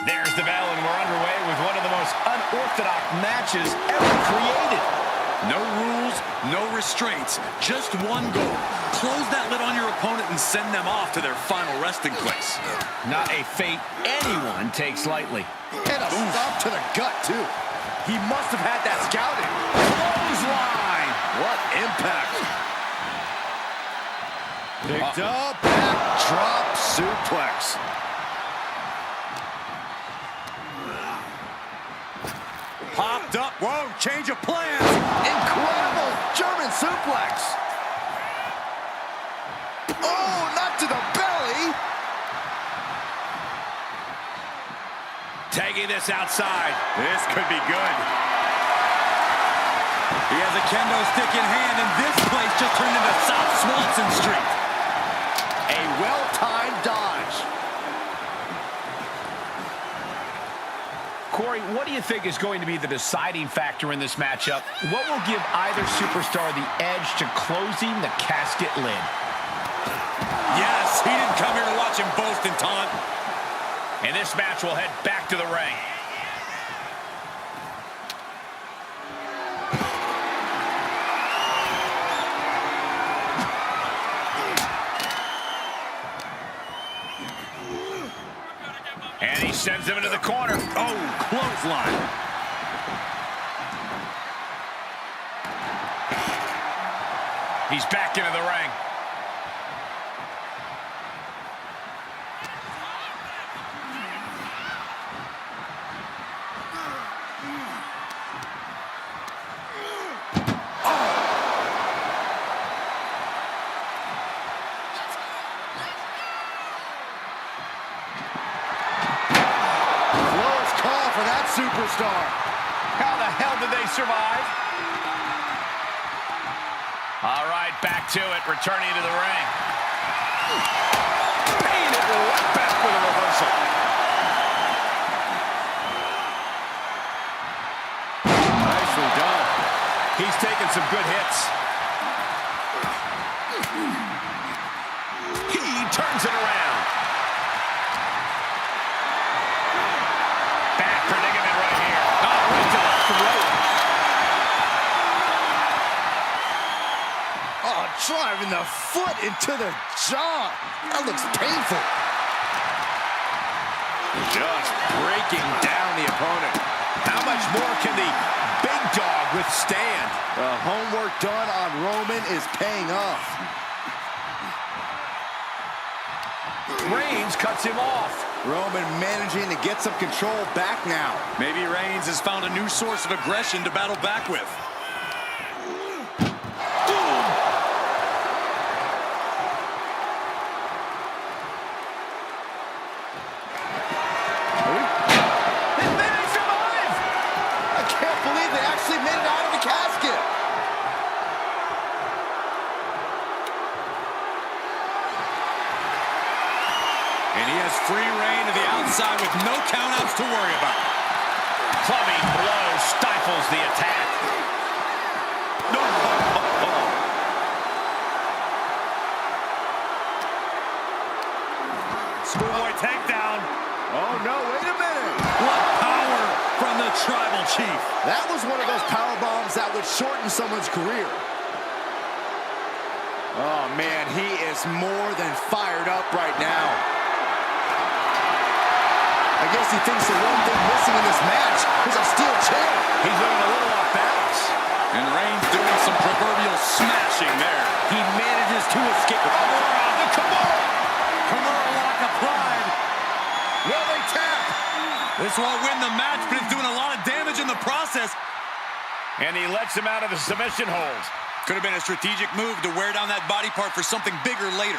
There's the bell, and we're underway with one of the most unorthodox matches ever created. No rules, no restraints, just one goal. Close that lid on your opponent and send them off to their final resting place. Not a fate anyone takes lightly. And a stop to the gut, too. He must have had that scouted. Clothesline. What impact. Picked up, backdrop suplex. Popped up. Whoa, change of plans. Incredible German suplex. Oh, not to the belly. Tagging this outside. This could be good. He has a kendo stick in hand, and this place just turned into South Swanson Street. A well-timed dodge. Corey, what do you think is going to be the deciding factor in this matchup? What will give either superstar the edge to closing the casket lid? Yes, he didn't come here to watch him boast and taunt. And this match will head back to the ring. And he sends him into the corner. Oh, clothesline. He's back into the ring. Superstar. How the hell did they survive? All right, back to it, returning to the ring. Paying it right back with a reversal. Nicely done. He's taking some good hits. He turns it around. Driving the foot into the jaw. That looks painful. Just breaking down the opponent. How much more can the big dog withstand? The homework done on Roman is paying off. Reigns cuts him off. Roman managing to get some control back now. Maybe Reigns has found a new source of aggression to battle back with. And he has free reign to the outside with no countouts to worry about. Clubbing blow stifles the attack. No. Schoolboy takedown. Oh, no, wait a minute. What power from the tribal chief. That was one of those power bombs that would shorten someone's career. Oh, man, he is more than fired up right now. I guess he thinks the one thing missing in this match is a steel chair. He's looking a little off balance. And Reigns doing some proverbial smashing there. He manages to escape. The Kimura. Kimura lock applied. Will they tap? This won't win the match, but it's doing a lot of damage in the process. And he lets him out of the submission hold. Could have been a strategic move to wear down that body part for something bigger later.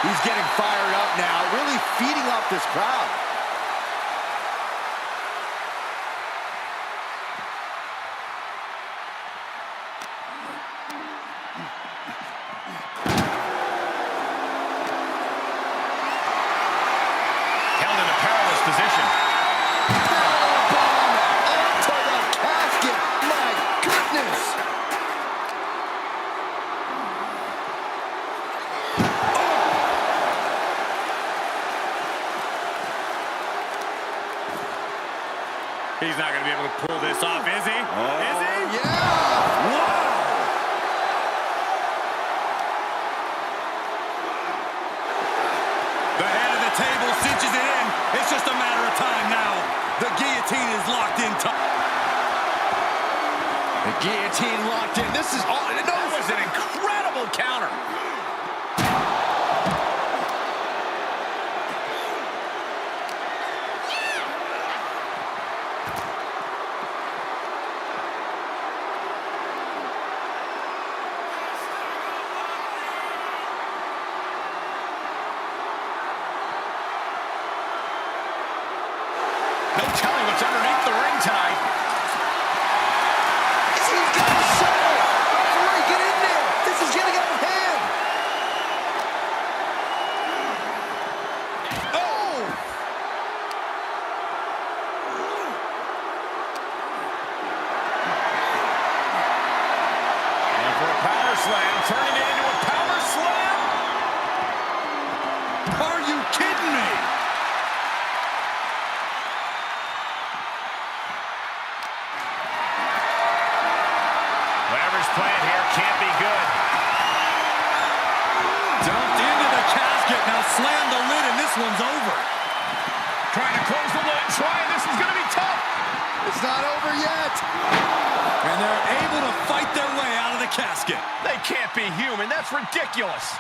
He's getting fired up now, this crowd. Held in a perilous position. Powerbomb into the casket. My goodness. He's not going to be able to pull this off, is he? Is he? Yeah! Whoa! The head of the table cinches it in. It's just a matter of time now. The guillotine is locked in tight. The guillotine locked in. This is all. No, That was an incredible counter. No telling what's underneath the ring tonight. he's got a show. Referee, get in there. This is getting out of hand. Oh! And for a power slam, turning it into a power slam. Are you kidding me? Whatever's playing here can't be good. Dumped into the casket. Now slam the lid and this one's over. Trying to close the lid. This is going to be tough. It's not over yet. And they're able to fight their way out of the casket. They can't be human. That's ridiculous.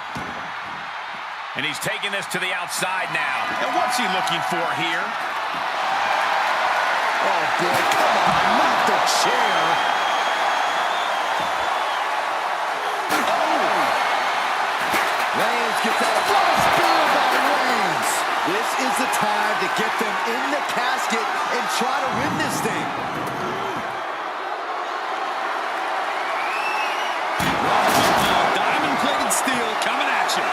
And he's taking this to the outside now. And what's he looking for here? Oh, boy, come on, not the chair. Oh! Reigns gets out of full spear by Reigns. This is the time to get them in the casket and try to win this thing. Diamond-plated steel coming at you.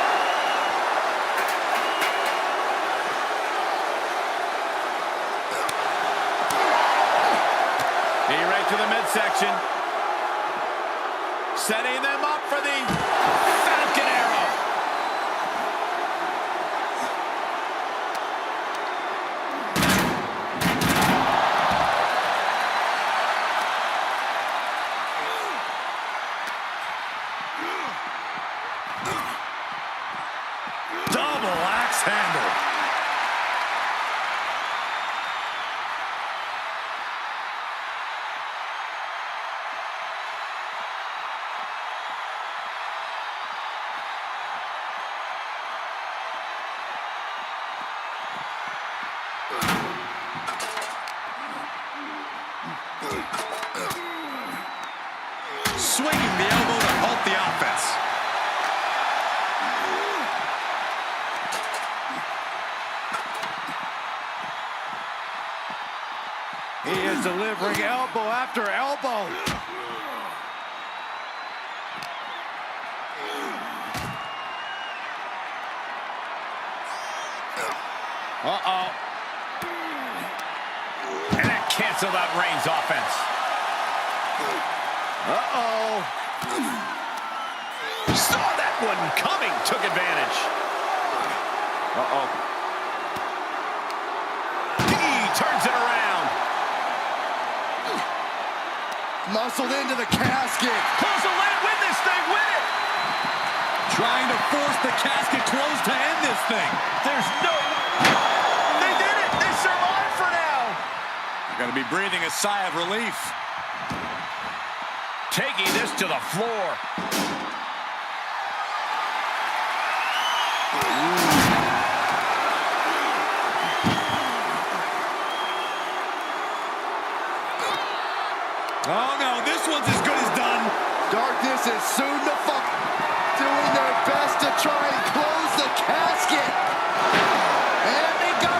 Right to the midsection. Setting them up for the Falcon Arrow. Double axe handle. Swinging the elbow to halt the offense. He is delivering elbow after elbow. Uh-oh. And that canceled out Reigns' offense. Uh-oh. Saw that one coming. Took advantage. Uh-oh. He turns it around. Muscled into the casket. Close the lid. Win this thing. Win it. Trying to force the casket closed to end this thing. There's no... They did it. They survived for now. Gonna be breathing a sigh of relief. Taking this to the floor. Oh no, this one's as good as done. Darkness is soon to fall. Doing their best to try and close the casket. And they got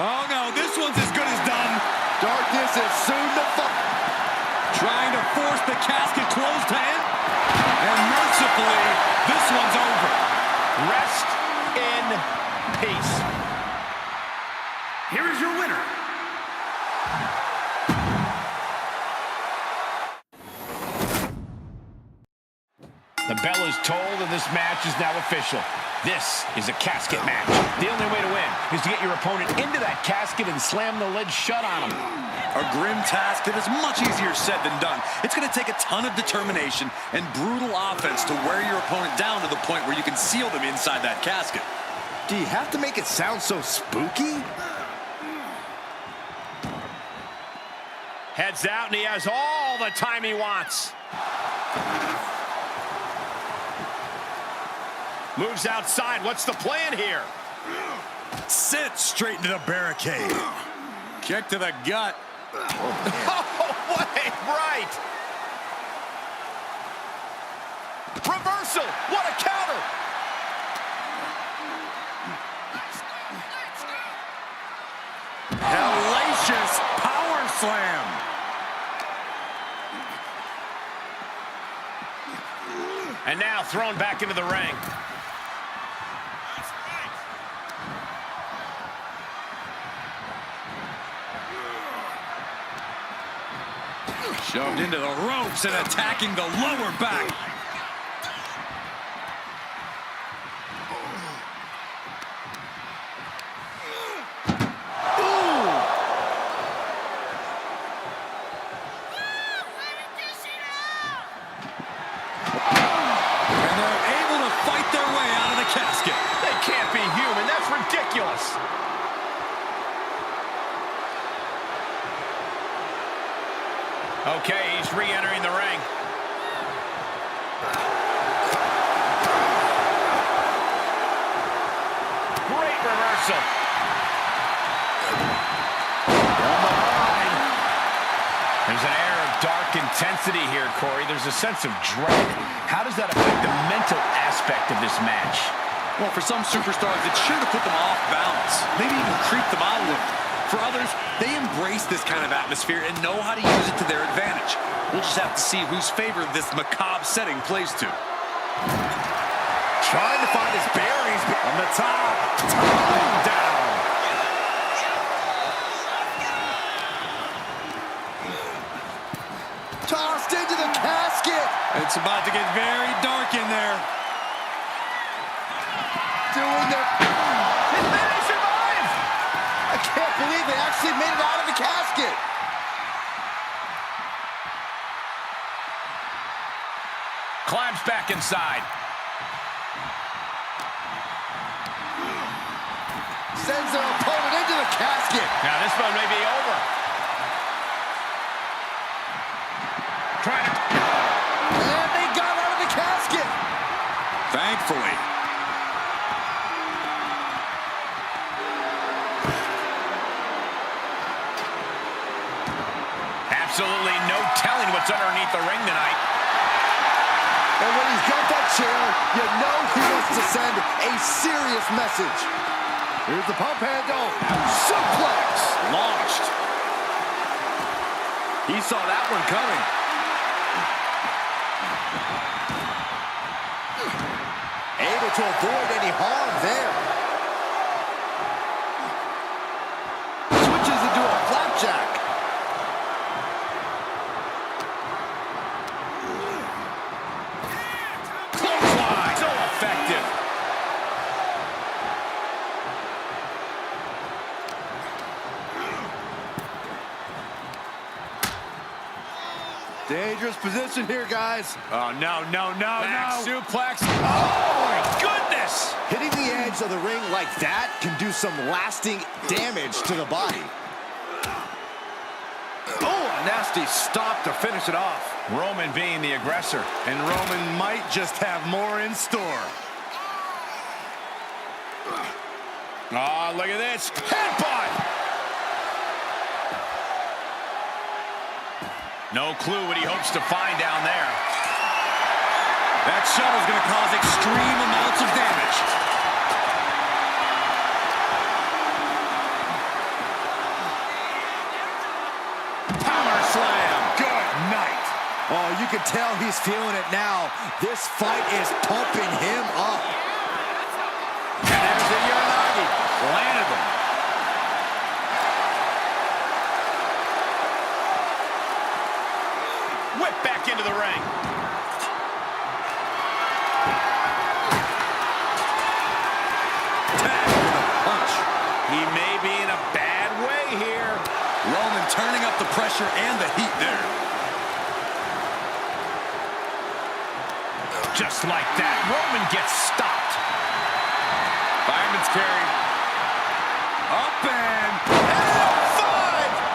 Oh, no, this one's as good as done. Darkness is soon to fall. Trying to force the casket closed to end. And mercifully, this one's over. Rest in peace. Here is your winner. The bell is tolled and this match is now official. This is a casket match. The only way to win is to get your opponent into that casket and slam the lid shut on him. A grim task that is much easier said than done. It's going to take a ton of determination and brutal offense to wear your opponent down to the point where you can seal them inside that casket. Do you have to make it sound so spooky? Heads out and he has all the time he wants. Moves outside. What's the plan here? Sit straight into the barricade. Kick to the gut. Oh, wait, right. Reversal. What a counter. Hellacious power slam. And now thrown back into the ring. Shoved into the ropes and attacking the lower back. And they're able to fight their way out of the casket. They can't be human. That's ridiculous. Okay, he's re-entering the ring. Great reversal. From behind. There's an air of dark intensity here, Corey. There's a sense of dread. How does that affect the mental aspect of this match? Well, for some superstars, it's sure to put them off balance. Maybe even creep them out a little. For others, they embrace this kind of atmosphere and know how to use it to their advantage. We'll just have to see whose favor this macabre setting plays to. Trying to find his bearings on the top. Down. Tossed into the casket. It's about to get very dark in there. Doing the... They survived. I can't believe they actually made it out of the casket. Climbs back inside. Sends their opponent into the casket. Now this one may be over. Trying to... And they got out of the casket. Thankfully. Absolutely no telling what's underneath the ring tonight. And when he's got that chair, you know he wants to send a serious message. Here's the pump handle. Suplex. Launched. He saw that one coming. Able to avoid any harm there. Switches into a flapjack. Clothesline. So effective. Dangerous position here, guys. Oh, no, no, no, Back no. suplex. Oh, my goodness. Hitting the edge of the ring like that can do some lasting damage to the body. Oh, a nasty stop to finish it off. Roman being the aggressor. And Roman might just have more in store. Oh, look at this. Headbutt. No clue what he hopes to find down there. That shot is going to cause extreme amounts of damage. can tell he's feeling it now. This fight is pumping him up. And there's the Uranagi. Landed them. Whip back into the ring. Tag with a punch. He may be in a bad way here. Roman turning up the pressure and the heat there. Just like that, Roman gets stopped. Fireman's carry. Up and F5!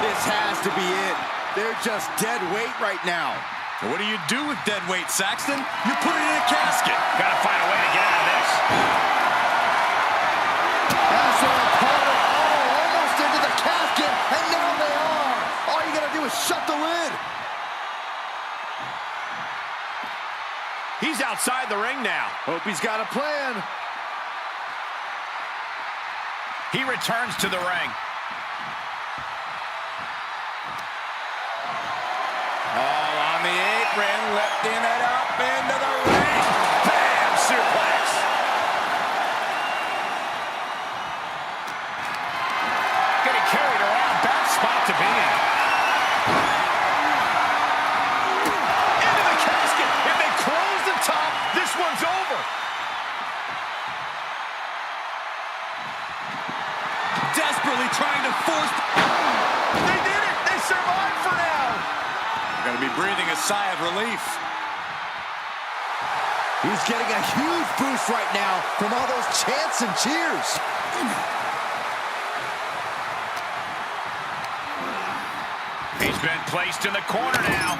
This has to be it. They're just dead weight right now. what do you do with dead weight, Saxton? You put it in a casket. Gotta find a way to get out of this. As their opponent, almost into the casket, and now they are. All you gotta do is shut the lid. He's outside the ring now. Hope he's got a plan. He returns to the ring. Oh, on the apron, lifting it up into the ring. Bam! Suplex. Getting carried around. Bad spot to be in. Into the casket. If they close the top, this one's over. Desperately trying to force. They did it. They survived for now. Gotta be breathing a sigh of relief. He's getting a huge boost right now from all those chants and cheers. He's been placed in the corner now.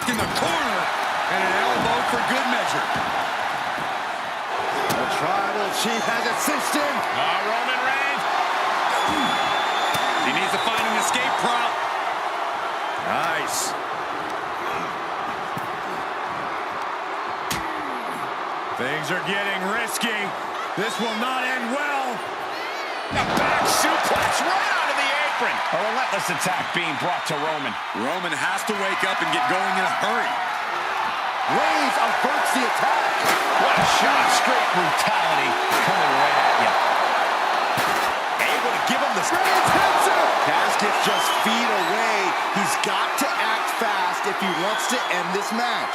In the corner. And an elbow for good measure. The tribal chief has it cinched in. Roman Reigns. He needs to find an escape route. Nice. Things are getting risky. This will not end well. A back suplex right onto the apron. A relentless attack being brought to Roman. Roman has to wake up and get going in a hurry. Reigns averts the attack. What a shot. Straight brutality coming right at you. Able to give him the Reigns hits him. Casket's just feet away. He's got to act fast if he wants to end this match.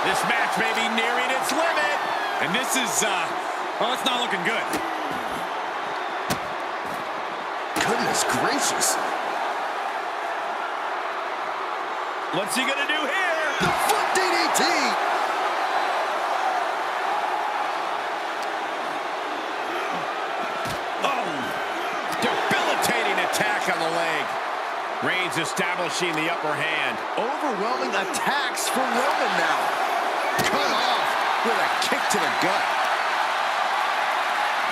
This match may be nearing its limit. And this is, well, it's not looking good. Goodness gracious. What's he gonna do here? The foot DDT. Oh, debilitating attack on the leg. Reigns establishing the upper hand. Overwhelming attacks from Roman now. Cut off with a kick to the gut.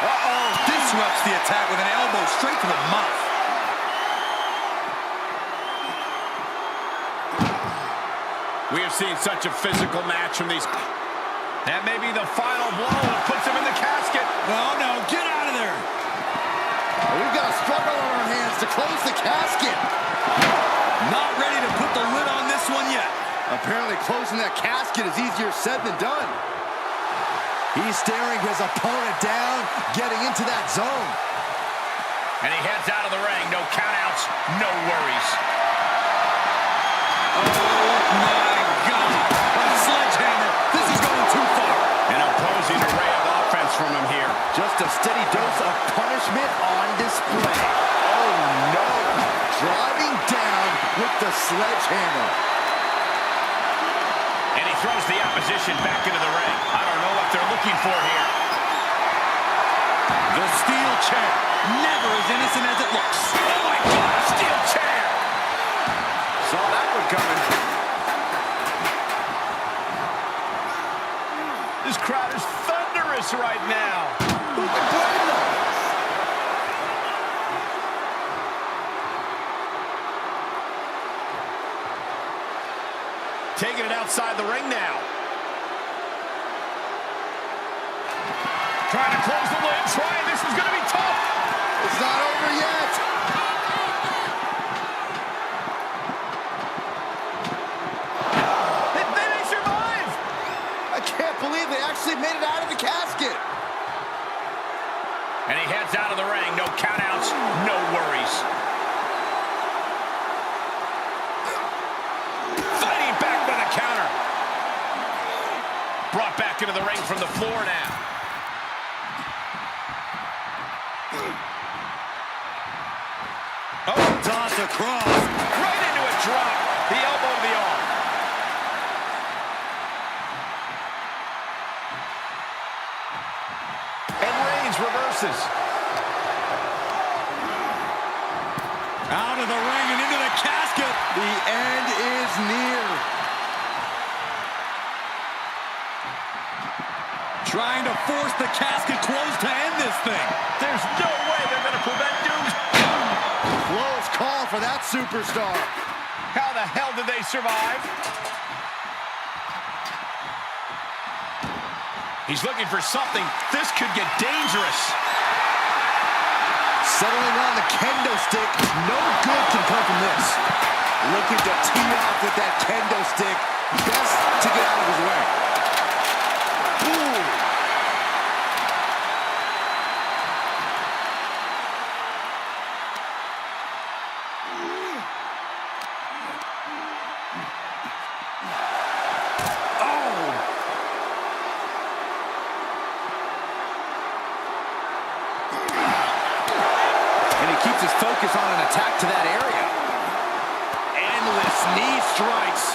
Uh-oh. Disrupts the attack with an elbow straight to the mouth. We have seen such a physical match from these. That may be the final blow that puts him in the casket. Oh, no. Get out of there. We've got a struggle on our hands to close the casket. Not ready to put the lid on this one yet. Apparently closing that casket is easier said than done. He's staring his opponent down, getting into that zone. And he heads out of the ring. No countouts, no worries. Oh, my God. A sledgehammer. This is going too far. An opposing array of offense from him here. Just a steady dose of punishment on display. Oh, no. Driving down with the sledgehammer. And he throws the opposition back into the ring. I don't know what they're looking for here. The steel chair. Never as innocent as it looks. Oh, my God, a steel chair. Saw that one coming. This crowd is thunderous right now. Who can blame them? taking it outside the ring now. Trying to close the lid. This is going to be tough. It's not over yet. They survive. I can't believe they actually made it out of the casket. And he heads out of the ring. No countouts, no worries. Fighting back with a counter. Brought back into the ring from the floor now. Oh, toss across. Right into a drop. The elbow to the arm. And Reigns reverses. Out of the ring and into the casket. The end is near. Trying to force the casket closed to end this thing. There's no way they're going to prevent Doom's. Close call for that superstar. How the hell did they survive? He's looking for something. This could get dangerous. Settling on the kendo stick. No good can come from this. Looking to tee off with that kendo stick. Best to get out of his way. Ooh. Keeps his focus on an attack to that area. Endless knee strikes.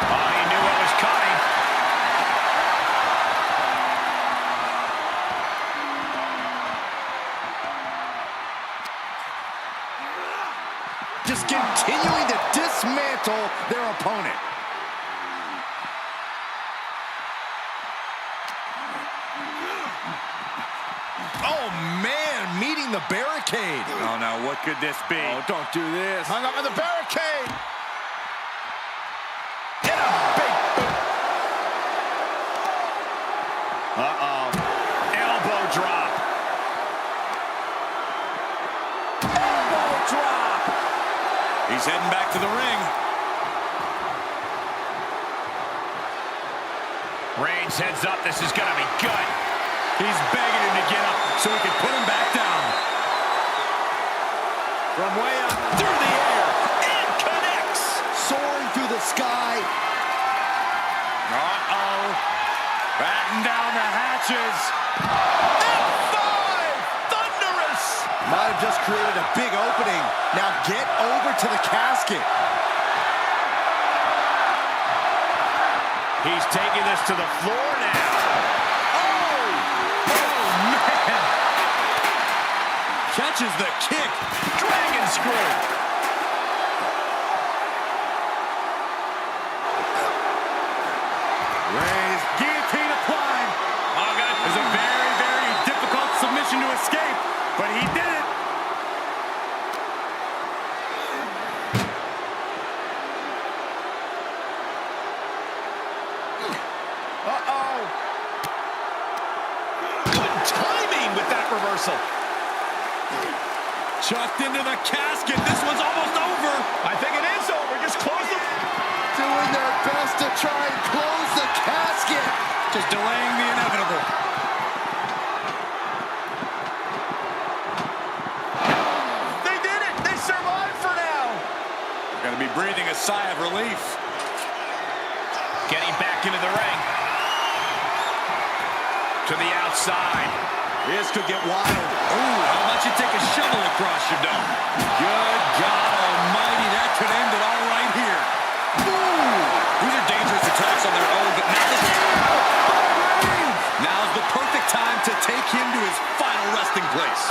Oh, he knew what was coming. Just continuing to dismantle their opponent. Oh, man, meeting the barricade. Oh, no, what could this be? Oh, don't do this. Hung up on the barricade. Hit a big boot. Uh-oh. Elbow drop. Elbow drop. He's heading back to the ring. Reigns heads up. This is going to be good. He's begging him to get up so he can put him back down. From way up Through the air. And connects. soaring through the sky. Uh-oh. Batten down the hatches. F5. Thunderous. Might have just created a big opening. Now get over to the casket. He's taking this to the floor now. Catches the kick. Dragon screw. Reigns, guillotine applied. Oh, God. It was a very, very difficult submission to escape, but he did it. Uh-oh. Good timing with that reversal. Chucked into the casket. This one's almost over. I think it is over. Just close the... Doing their best to try and close the casket. Just delaying the inevitable. They did it. They survived for now. Gonna be breathing a sigh of relief. Getting back into the ring. To the outside. This could get wild. Ooh, how about you take a shovel across your dome? Good God almighty, that could end it all right here. Ooh, these are dangerous attacks on their own, but now's the perfect time to take him to his final resting place.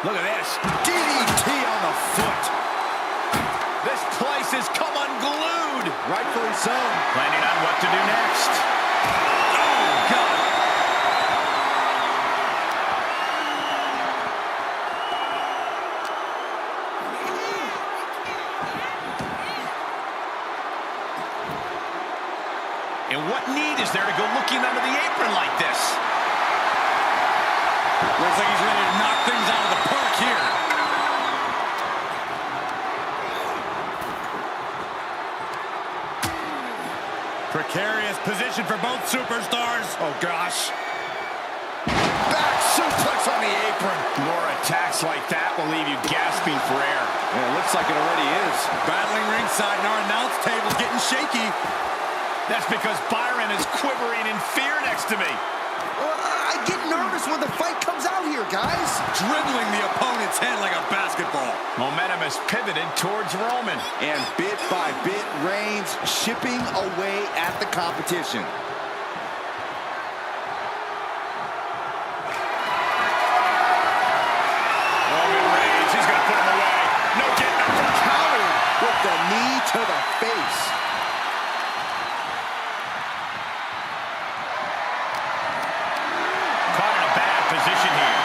Look at this. DDT on the foot. This place has come unglued. Rightfully so. Planning on what to do next. Oh, God. And what need is there to go looking under the apron like this? Looks like he's ready to knock things out of the park here. Precarious position for both superstars. Oh, gosh. Back suplex on the apron. More attacks like that will leave you gasping for air. Yeah, it looks like it already is. Battling ringside, and our announce table's getting shaky. That's because Byron is quivering in fear next to me. I get nervous when the fight comes out here, guys. Dribbling the opponent's head like a basketball. Momentum has pivoted towards Roman. And bit by bit, Reigns chipping away at the competition. Roman Reigns, he's going to put him away. No getting up. Countered with the knee to the face. Caught in a bad position here.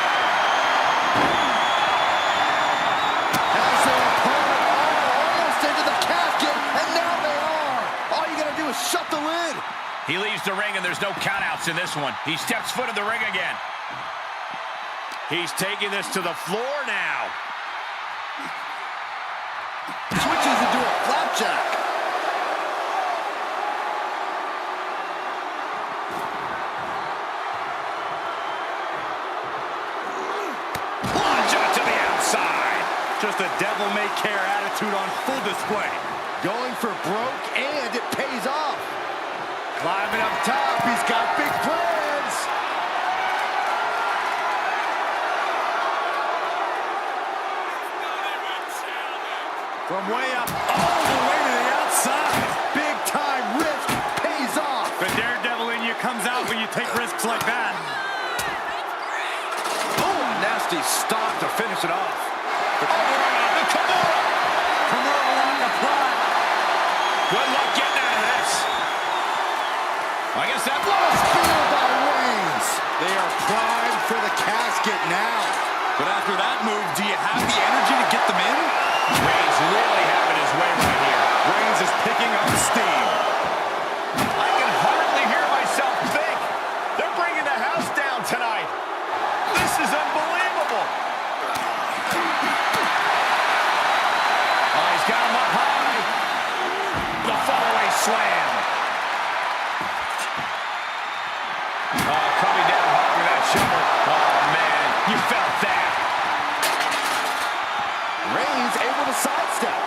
Has their opponent almost into the casket, and now they are. All you gotta do is shut the lid. He leaves the ring, and there's no countouts in this one. He steps foot in the ring again. He's taking this to the floor now. Switches into a flapjack. Plunge out to the outside. Just a devil-may-care attitude on full display. Going for broke, and it pays off. Climbing up top, he's got big plans. From way up, all the way to the outside. Big time risk pays off. The daredevil in you comes out when you take risks like that. Oh, nasty stop to finish it off. The Kimura on the plot. Good luck getting out of this. I guess that What a spear by Reigns. They are primed for the casket now. But after that move, do you have the energy to get them in? Reigns really having his way right here. Reigns is picking up steam. I can hardly hear myself think. They're bringing the house down tonight. This is unbelievable. Oh, he's got him up high. The fallaway slam. Oh, coming down hard with that shoulder. Oh, man, you felt that. Reigns able to sidestep.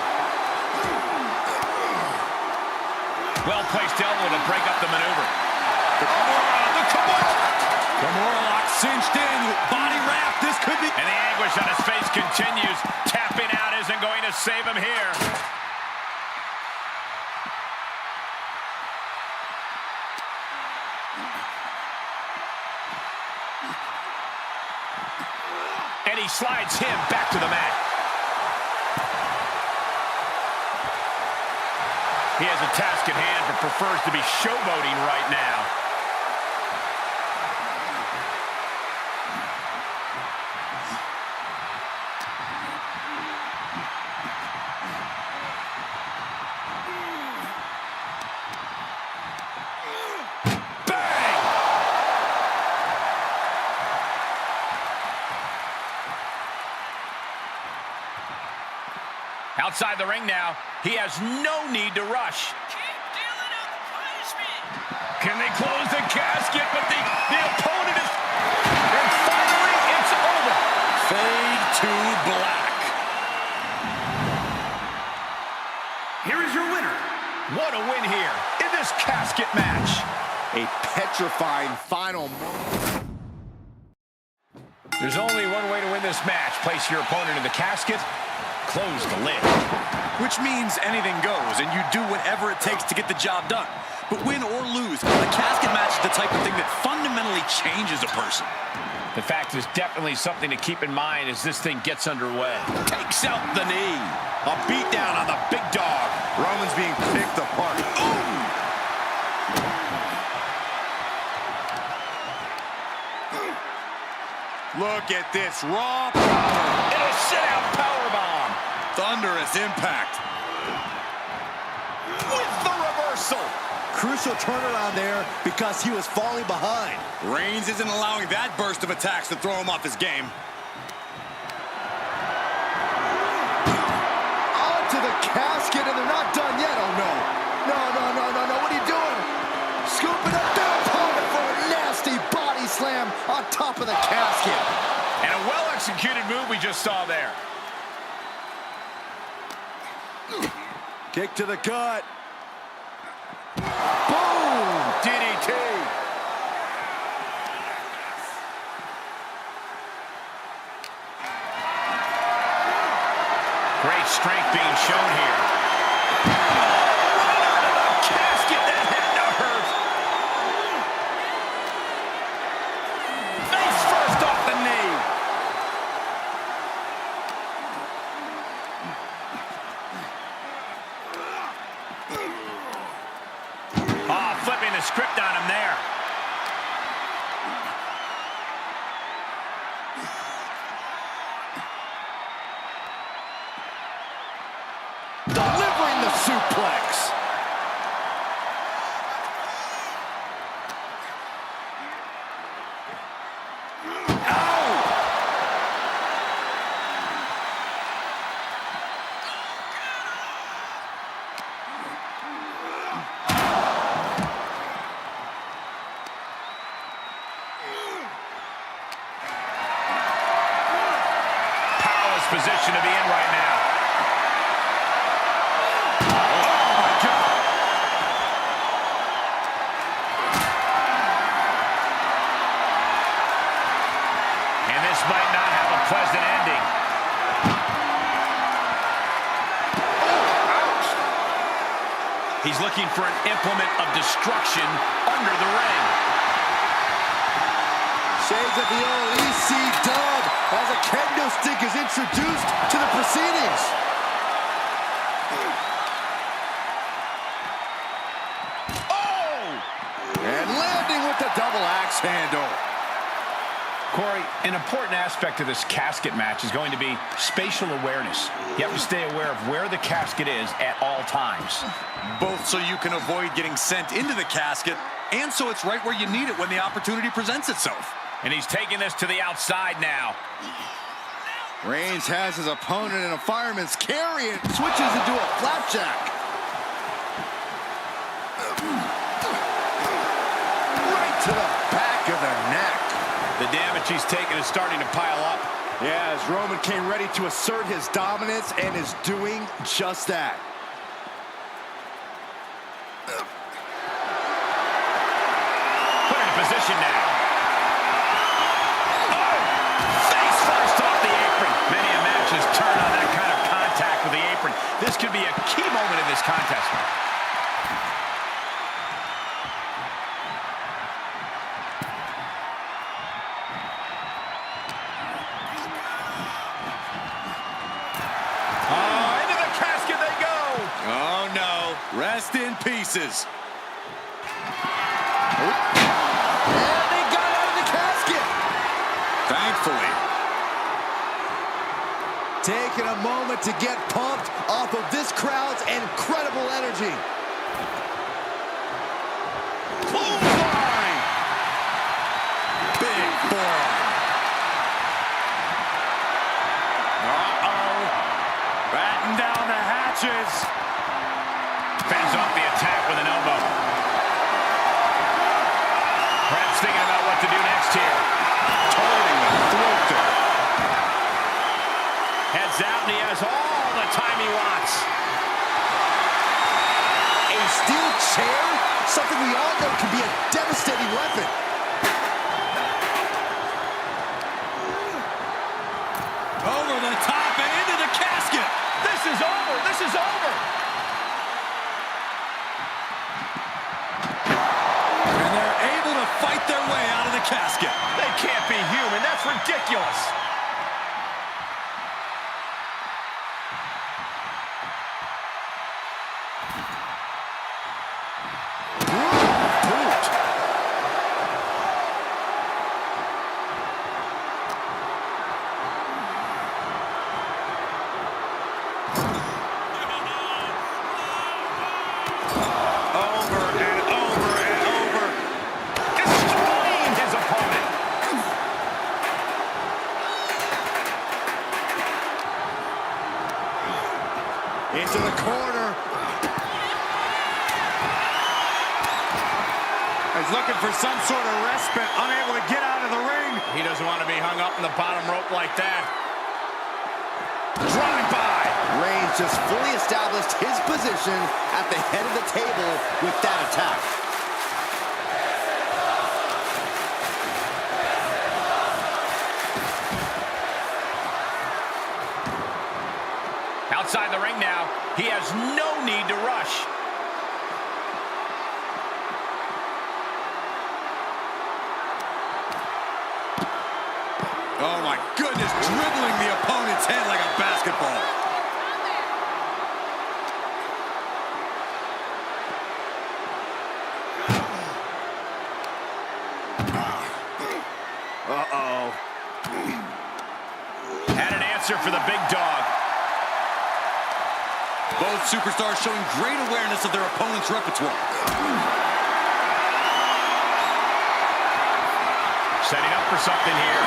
Well-placed elbow to break up the maneuver. Kimura lock cinched in. Body wrap. This could be... And the anguish on his face continues. Tapping out isn't going to save him here. And he slides him back to the mat. He has a task at hand, but prefers to be showboating right now. Outside the ring now, he has no need to rush. Can they close the casket? But the opponent is... And finally, it's over. Fade to black. Here is your winner. What a win here in this casket match. A petrifying final. There's only one way to win this match. Place your opponent in the casket. Close the lid. Which means anything goes, and you do whatever it takes to get the job done. But win or lose, a casket match is the type of thing that fundamentally changes a person. The fact is definitely something to keep in mind as this thing gets underway. Takes out the knee. A beatdown on the big dog. Roman's being picked apart. Ooh! Look at this raw power. And a sit-out powerbomb. Thunderous impact. With the reversal. Crucial turnaround there because he was falling behind. Reigns isn't allowing that burst of attacks to throw him off his game. Onto the casket, and they're not done yet. Oh, no. No. What are you doing? Scooping up their opponent for a nasty body slam on top of the casket. And a well-executed move we just saw there. Kick to the gut. Boom! DDT. Great strength being shown here. Right out of the casket. That had to hurt. Face first off the knee. Flipping the script on him there. Delivering the suplex. Position to be in right now. Oh, my God. And this might not have a pleasant ending. Ouch. He's looking for an implement of destruction under the ring. Shades of the old EC dub as a kendo stick is introduced to the proceedings. Oh! And landing with the double axe handle. Corey, an important aspect of this casket match is going to be spatial awareness. You have to stay aware of where the casket is at all times. Both so you can avoid getting sent into the casket, and so it's right where you need it when the opportunity presents itself. And he's taking this to the outside now. Reigns has his opponent in a fireman's carry and switches into a flapjack. Right to the back of the neck. The damage he's taken is starting to pile up. Yeah, as Roman came ready to assert his dominance and is doing just that. Put in position now. Many a match has turned on that kind of contact with the apron. This could be a key moment in this contest. Oh, into the casket they go. Oh, no. Rest in pieces. And they got out of the casket. Thankfully. Taking a moment to get pumped off of this crowd's incredible energy. Clothesline! Big forearm. Uh-oh. Batten down the hatches. Fends off the attack with an elbow. Perhaps thinking about what to do next here. Turning the throat there. Heads out, and he has all the time he wants. A steel chair? Something we all know can be a devastating weapon. Over the top and into the casket. This is over. This is over. And they're able to fight their way out of the casket. They can't be human. That's ridiculous. Into the corner. He's looking for some sort of respite, unable to get out of the ring. He doesn't want to be hung up in the bottom rope like that. Drive by. Reigns just fully established his position at the head of the table with that attack. Outside the ring now, he has no need to rush. Oh my goodness, dribbling the opponent's head like a basketball. Uh-oh. Had an answer for the big dog. Both superstars showing great awareness of their opponent's repertoire. Setting up for something here.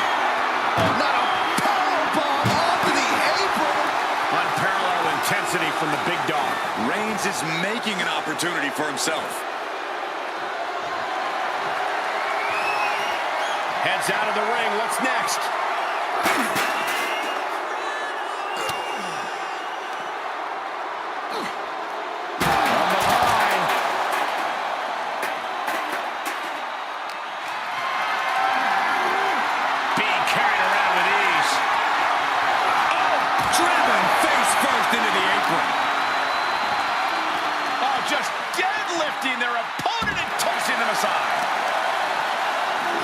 Not a powerbomb onto the apron. Unparalleled intensity from the big dog. Reigns is making an opportunity for himself. Heads out of the ring. What's next? Just deadlifting their opponent and tossing them aside.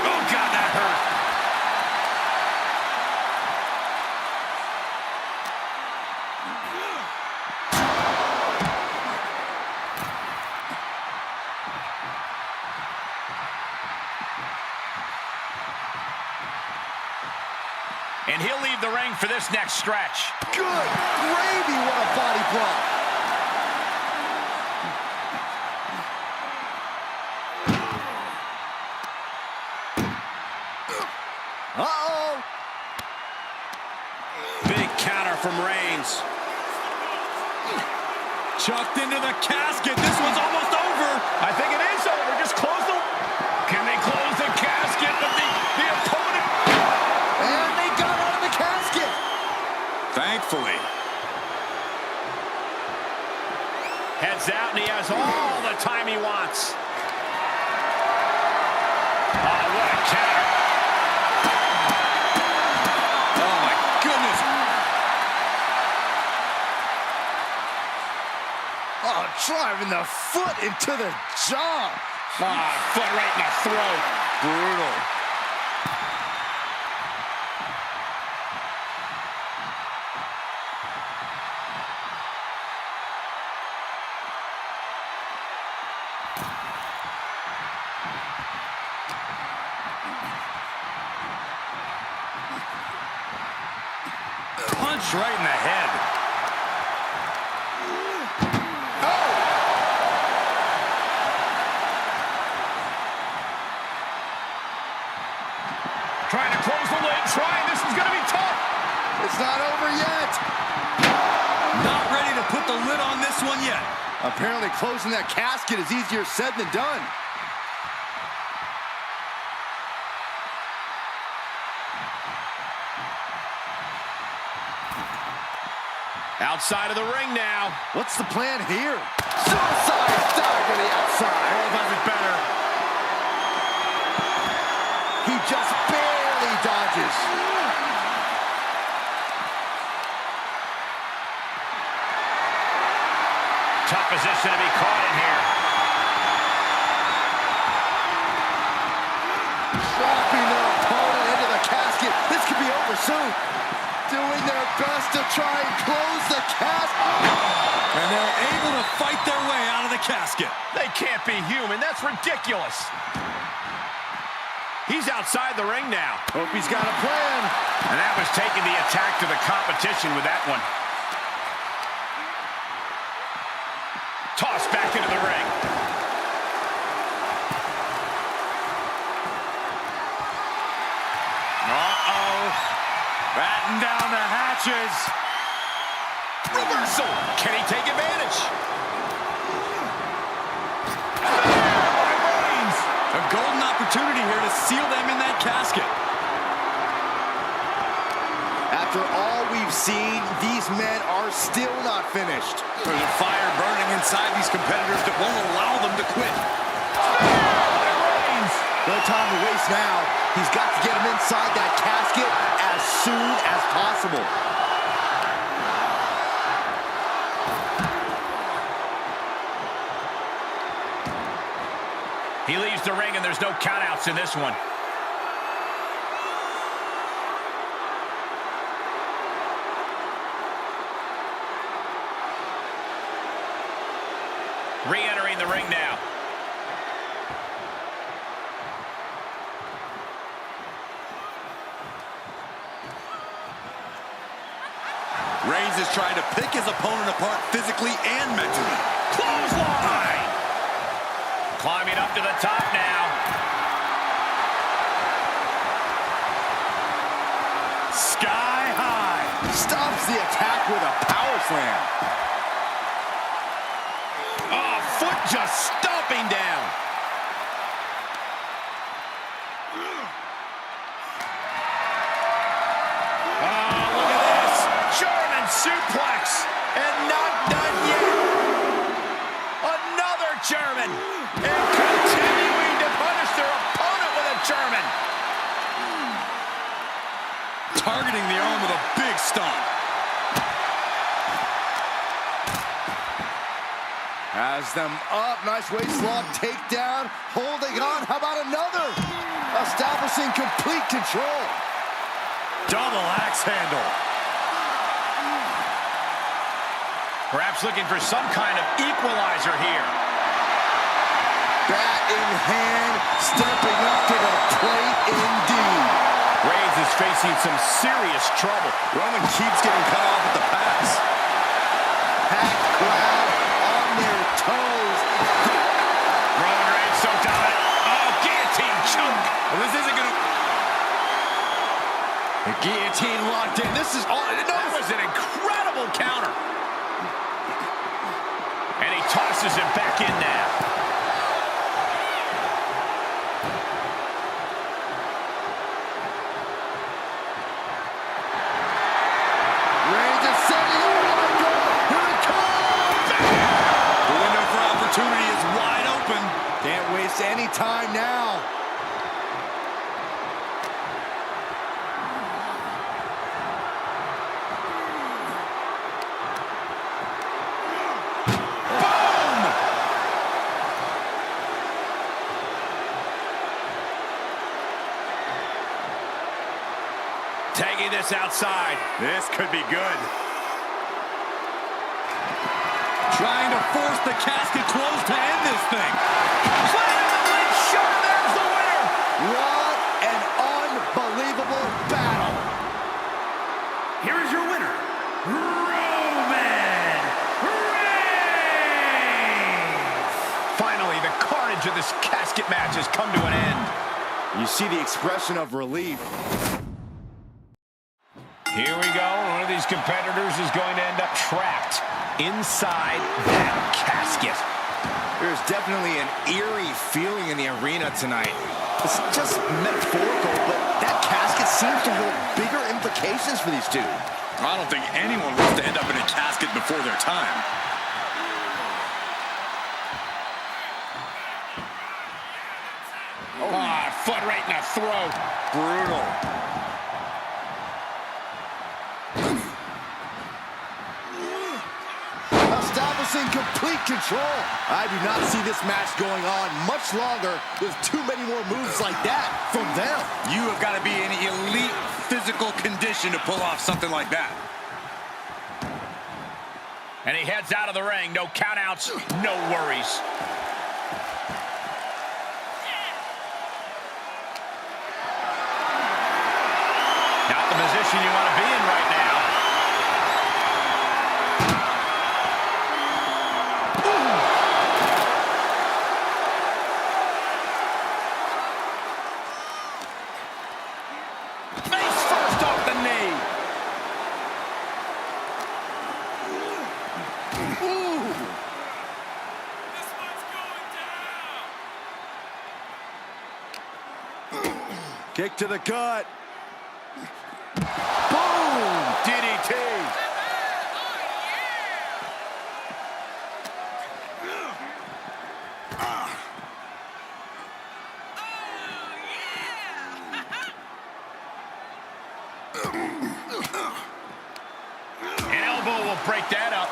Oh, God, that hurt. And he'll leave the ring for this next stretch. Good gravy, what a body blow. Uh-oh. Big counter from Reigns. Chucked into the casket. This one's almost over. I think it is over. Just close the... Can they close the casket? But the opponent... And they got out of the casket. Thankfully. Heads out, and he has all the time he wants. Oh, what a counter. Oh, driving the foot into the jaw. Foot right in the throat. Brutal. Punch right in the head. Trying to close the lid, this is going to be tough. It's not over yet. Not ready to put the lid on this one yet. Apparently closing that casket is easier said than done. Outside of the ring now. What's the plan here? Suicide dive to the outside. Oh, does it better. He just barely dodges. Tough position to be caught in here. Dropping their opponent into the casket. This could be over soon. Doing their best to try and close the casket. And they're able to fight their way out of the casket. They can't be human. That's ridiculous. He's outside the ring now. Hope he's got a plan. And that was taking the attack to the competition with that one. Tossed back into the ring. Uh-oh. Batten down the hatches. Reverse reversal. Can he take advantage? A golden opportunity here to seal them in that casket. After all we've seen, these men are still not finished. There's a fire burning inside these competitors that won't allow them to quit. No time to waste now. He's got to get him inside that casket as soon as possible. He leaves the ring, and there's no countouts in this one. Re-entering the ring now. Reigns is trying to pick his opponent apart physically and mentally. Clothesline! Climbing up to the top now. Sky high. Stops the attack with a power slam. Oh, foot just stomping down. Oh, look at this. German suplex. And not done yet. Another German. And continuing to punish their opponent with a German. Targeting the arm with a big stomp. Has them up. Nice waist lock takedown. Holding on. How about another? Establishing complete control. Double axe handle. Perhaps looking for some kind of equalizer here. Bat in hand. Stepping up to the plate indeed. Reigns is facing some serious trouble. Roman keeps getting cut off at the pass. Packed crowd on their toes. Roman Reigns so dominant. Oh, guillotine choke. Well, this isn't going to... The guillotine locked in. This is all... That was an incredible counter. And he tosses him back in now. Reigns is setting up. Here it comes. The window for opportunity is wide open. Can't waste any time now. Tagging this outside. This could be good. Trying to force the casket closed to end this thing. Planting the lid shot. There's the winner. What an unbelievable battle. Here is your winner, Roman Reigns. Finally, the carnage of this casket match has come to an end. You see the expression of relief. Here we go. One of these competitors is going to end up trapped inside that casket. There's definitely an eerie feeling in the arena tonight. It's just metaphorical, but that casket seems to hold bigger implications for these two. I don't think anyone wants to end up in a casket before their time. Oh, foot right in the throat. Brutal. Establishing complete control. I do not see this match going on much longer with too many more moves like that from them. You have got to be in elite physical condition to pull off something like that. And he heads out of the ring. No countouts, no worries. Not the position you want to be in right now. Face first off the knee. Ooh. Kick to the gut. Boom! DDT. An elbow will break that up.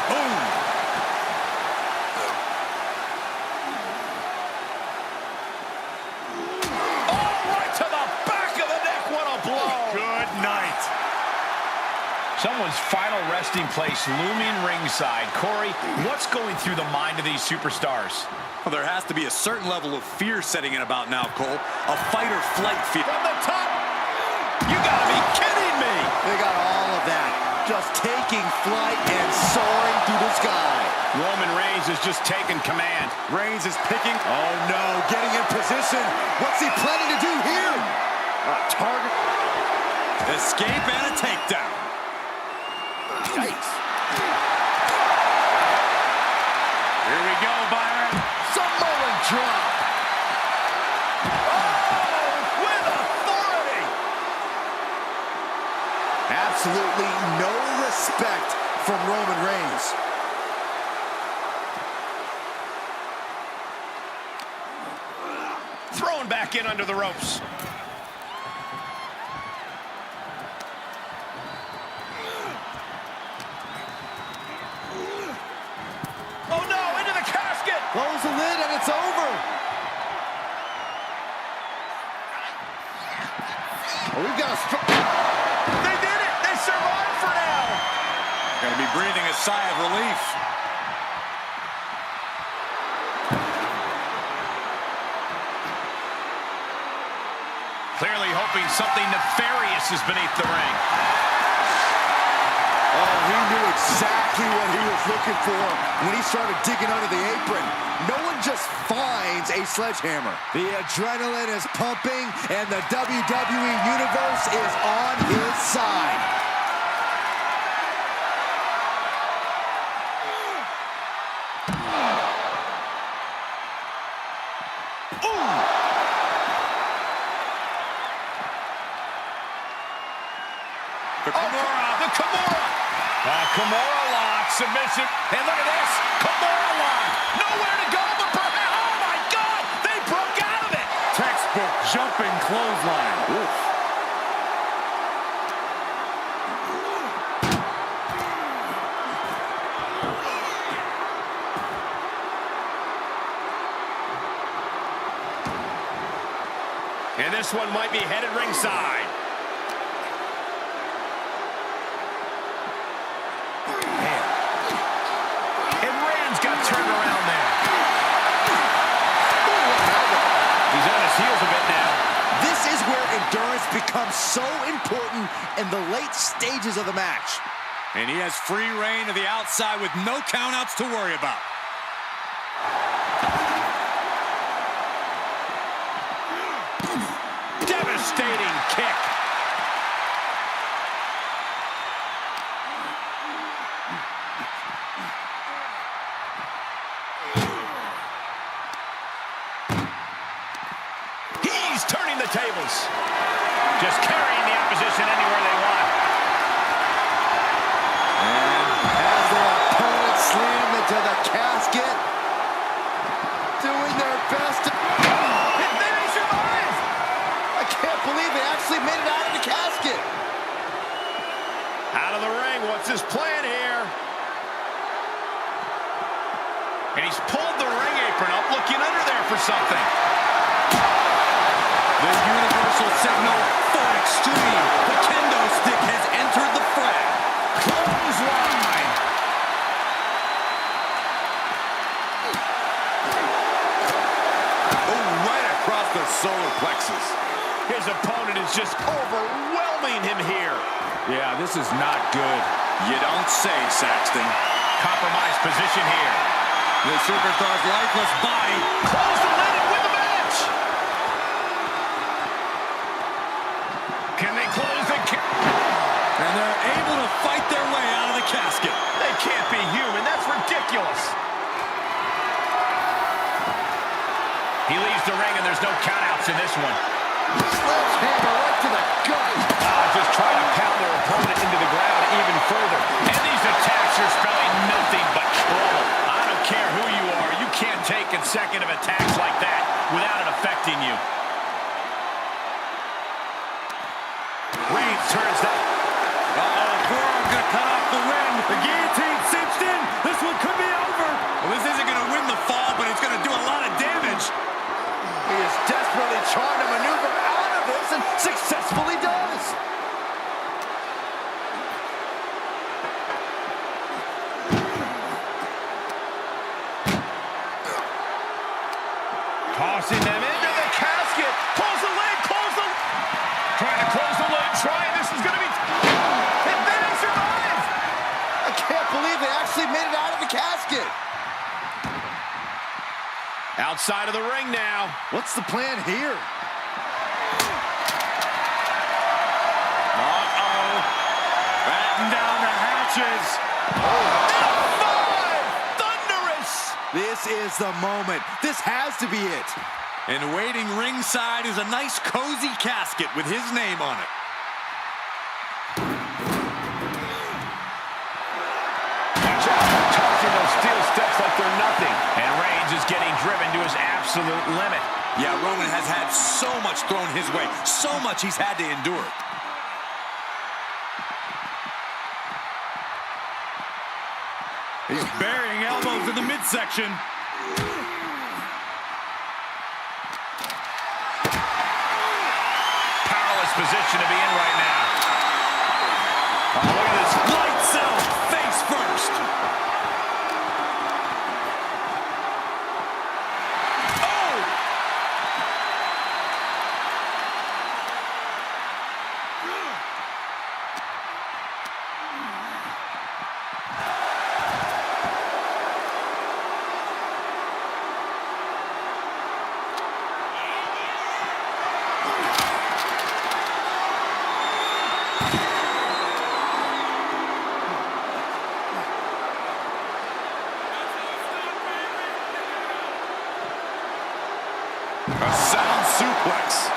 Boom. Oh, right to the back of the neck. What a blow. Good night. Someone's final resting place looming ringside. Corey, what's going through the mind of these superstars? Well, there has to be a certain level of fear setting in about now, Cole. A fight or flight fear. From the top. You gotta be kidding me. They got all of that. Just taking flight and soaring through the sky. Roman Reigns is just taking command. Reigns is picking. Oh, no. Getting in position. What's he planning to do here? Target. Escape and a takedown. Yikes. Here we go, Byron. Samoan drop. Oh, with authority. Absolutely no respect from Roman Reigns. Thrown back in under the ropes. Oh no, into the casket. Close the lid and it's over. Oh, we've got a They did it. They survived for now. Gonna be breathing a sigh of relief. Clearly hoping something nefarious is beneath the ring. Oh, he knew exactly what he was looking for when he started digging under the apron. No one just finds a sledgehammer. The adrenaline is pumping, and the WWE Universe is on his side. The Kimura. Kimura lock, submission. And look at this. Kimura lock. Nowhere to go but perhaps. Oh, my God. They broke out of it. Textbook jumping clothesline. Oof. And this one might be headed ringside. And Rand's got turned around there. He's on his heels a bit now. This is where endurance becomes so important in the late stages of the match. And he has free reign to the outside with no countouts to worry about. Devastating kick. He's turning the tables. Just carrying the opposition anywhere they want. As their opponent slammed into the casket, doing their best to... And then he survives. I can't believe they actually made it out of the casket. Out of the ring, what's his plan here? And he's pulled the ring apron up, looking under there for something. The universal signal for extreme. The kendo stick has entered the fray. Clothesline. Oh, right across the solar plexus. His opponent is just overwhelming him here. Yeah, this is not good. You don't say, Saxton. Compromised position here. The superstar's lifeless body. Close the lid and win the match. Can they close the... And they're able to The guillotine cinched in. This one could be over. Well, this isn't going to win the fall, but it's going to do a lot of damage. He is desperately trying to maneuver out of this and successfully does. Tossing them into the casket. Close the lid, close the... Trying to close the lid, this is going to be... And then he survives! I can't believe they actually made it out of the casket. Outside of the ring now. What's the plan here? Uh-oh. Batten down the hatches. Thunderous! This is the moment. This has to be it. And waiting ringside is a nice cozy casket with his name on it. Tossing those steel steps like they're nothing. And Reigns is getting driven to his absolute limit. Yeah, Roman has had so much thrown his way, so much he's had to endure. He's burying elbows in the midsection. Powerless position to be in right now. Oh, look at this. Lights out, face first. Oh! A sound suplex.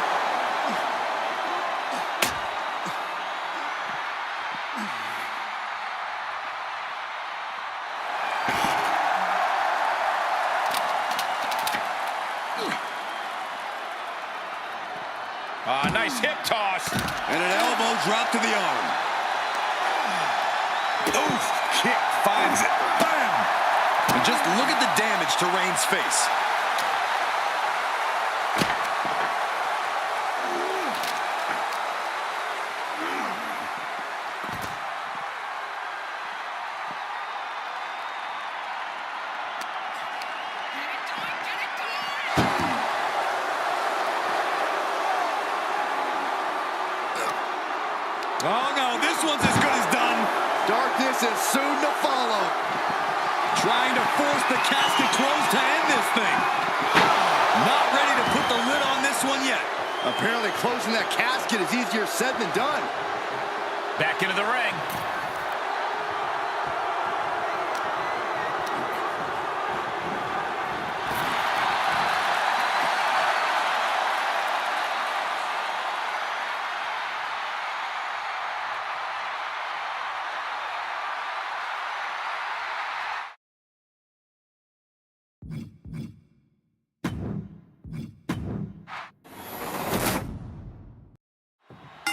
Nice hip toss. And an elbow drop to the arm. Oof! Kick finds it. Bam! And just look at the damage to Reigns' face. Oh no, this one's as good as done. Darkness is soon to follow. Trying to force the casket closed to end this thing. Not ready to put the lid on this one yet. Apparently closing that casket is easier said than done. Back into the ring.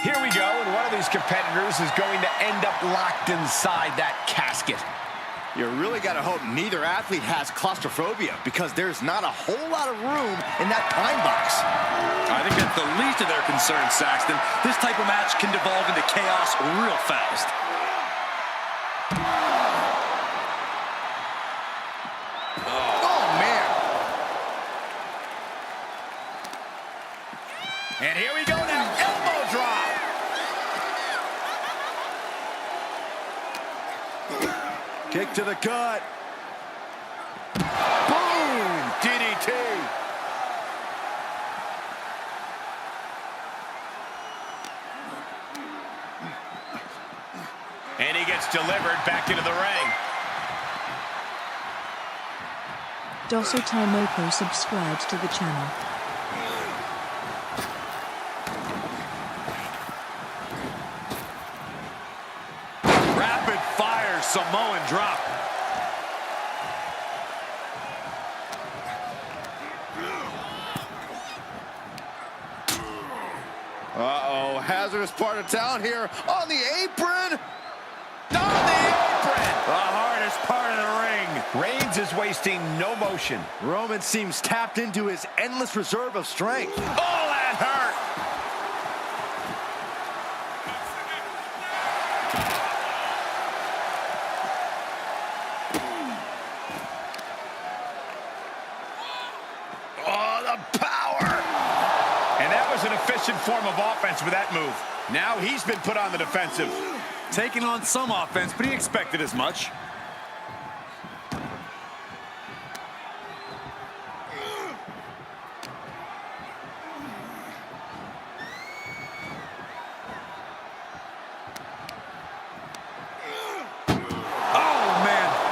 Here we go, and one of these competitors is going to end up locked inside that casket. You really got to hope neither athlete has claustrophobia, because there's not a whole lot of room in that pine box. I think that's the least of their concerns, Saxton. This type of match can devolve into chaos real fast. Oh, man. And here we go now, elbow drop. Kick to the gut. Boom! DDT. And he gets delivered back into the ring. Dosso Taimoko subscribed to the channel. Rapid fire Samoan drop. Uh-oh, hazardous part of town here on the apron. On the apron. wasting no motion. Roman seems tapped into his endless reserve of strength. Oh, that hurt! Oh, the power! And that was an efficient form of offense with that move. Now he's been put on the defensive. Taking on some offense, but he expected as much.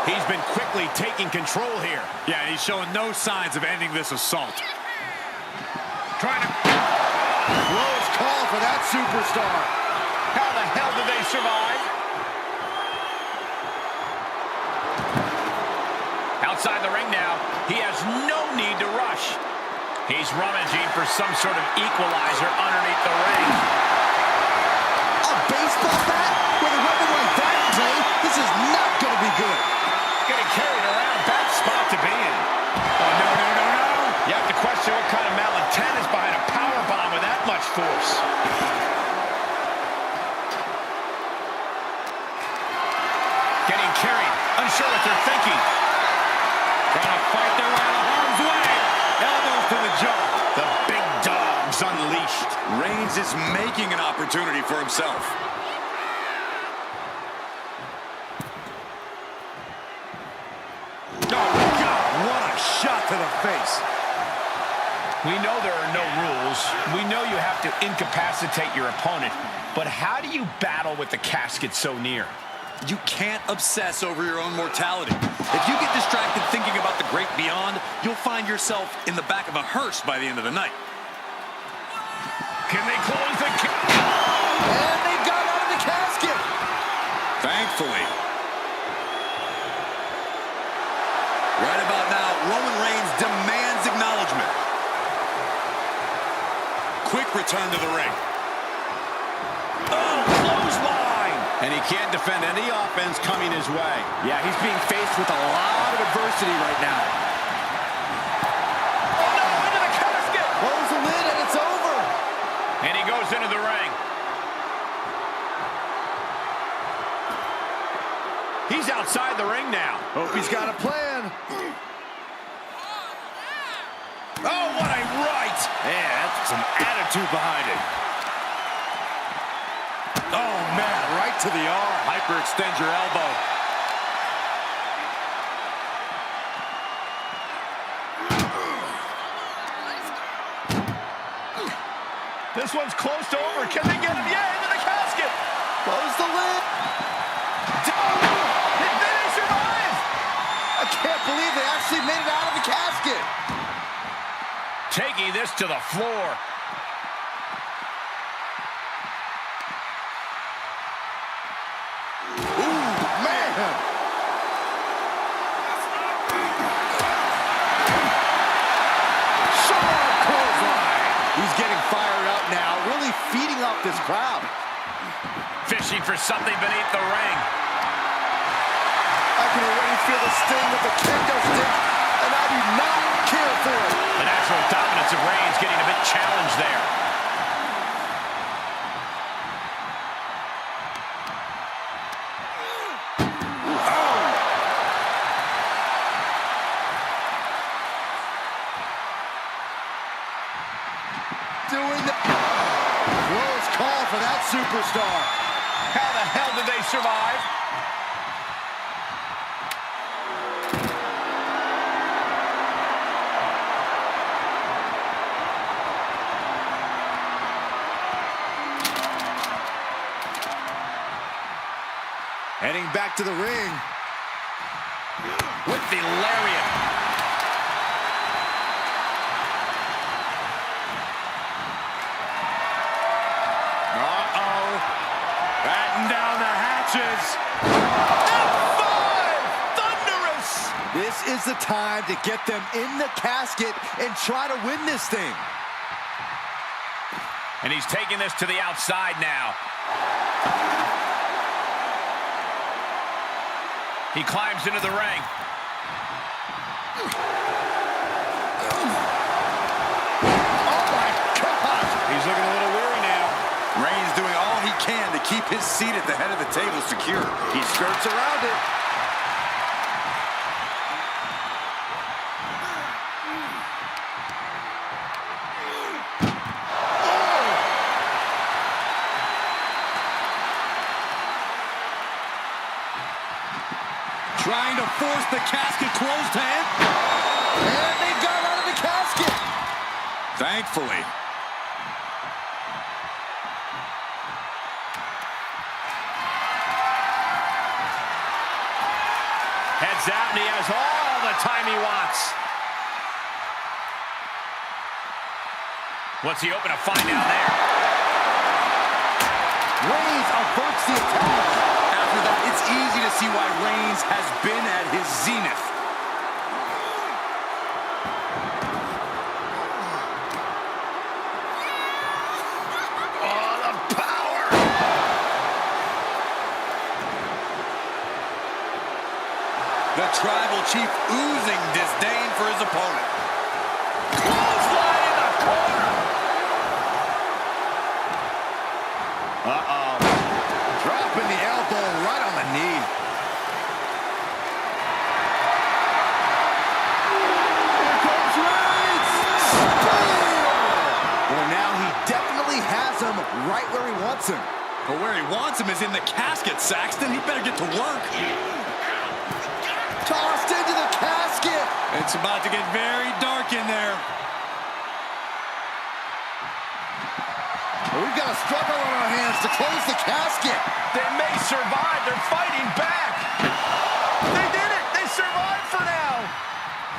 He's been quickly taking control here. Yeah, he's showing no signs of ending this assault. Trying to... Close call for that superstar. How the hell did they survive? Outside the ring now. He has no need to rush. He's rummaging for some sort of equalizer underneath the ring. A baseball bat? With a weapon like that in play, this is not going to be good. Getting carried around, bad spot to be in. Oh, no, no, no, no. You have to question what kind of malintent is behind a power bomb with that much force. Getting carried, unsure what they're thinking. Trying to fight their way out of harm's way. Elbows to the jaw. The big dog's unleashed. Reigns is making an opportunity for himself. Shot to the face. We know there are no rules. We know you have to incapacitate your opponent. But how do you battle with the casket so near? You can't obsess over your own mortality. If you get distracted thinking about the great beyond, you'll find yourself in the back of a hearse by the end of the night. Can they close the... And they got out of the casket. Thankfully. Right about now, Roman Reigns demands acknowledgement. Quick return to the ring. Oh, clothesline! And he can't defend any offense coming his way. Yeah, he's being faced with a lot of adversity right now. Oh, no, into the casket! Close the lid and it's over. And he goes into the ring. He's outside the ring now. Hope he's got a plan. Oh, what a right! Man, that's some attitude behind it. Oh, man, right to the arm. Hyperextend your elbow. This one's close to over. Can they get him? Yeah, into the casket. Close the lid. Did they survive? I can't believe they actually made it out of the casket. Taking this to the floor. Ooh, man. Sharp clothesline. He's getting fired up now, really feeding off this crowd. Fishing for something beneath the ring. I can already feel the sting of the kendo stick, and I do not care for it. The natural dominance of Reigns getting a bit challenged there. Doing the close call for that superstar. How the hell did they survive? Heading back to the ring. With the lariat. Uh-oh. Batten down the hatches. F5! Thunderous! This is the time to get them in the casket and try to win this thing. And he's taking this to the outside now. He climbs into the ring. Oh my gosh! He's looking a little weary now. Reigns doing all he can to keep his seat at the head of the table secure. He skirts around it. Trying to force the casket closed to him. And they got out of the casket. Thankfully. Heads out, and he has all the time he wants. What's he hoping to find down there? Reigns averts the attack. After that, it's easy to see why Reigns has been at his zenith. Oh, the power! The tribal chief oozing disdain for his opponent. Clothesline in the corner! Uh-oh. Dropping the elbow right on the knee. Here comes Reigns! Well, now he definitely has him right where he wants him. But where he wants him is in the casket, Saxton. He better get to work. Tossed into the casket. It's about to get very dark in there. Well, we've got a struggle on our hands to close the casket. They may survive. They're fighting back. They did it. They survived for now.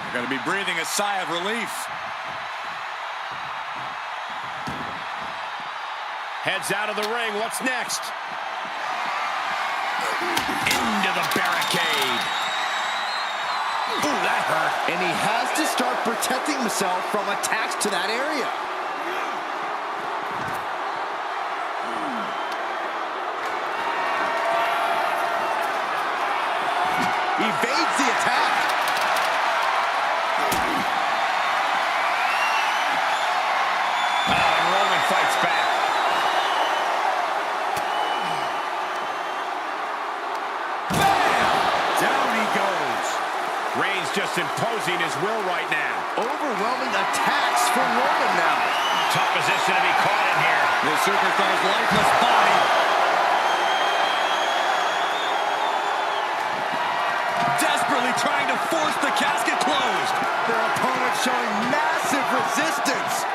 They're going to be breathing a sigh of relief. Heads out of the ring. What's next? Into the barricade. Ooh, that hurt. And he has to start protecting himself from attacks to that area. Evades the attack. And Roman fights back. Down he goes. Reigns just imposing his will right now. Overwhelming attacks from Roman now. Tough position to be caught in here. The superstar's lifeless body. Desperately trying to force the casket closed. Their opponent showing massive resistance.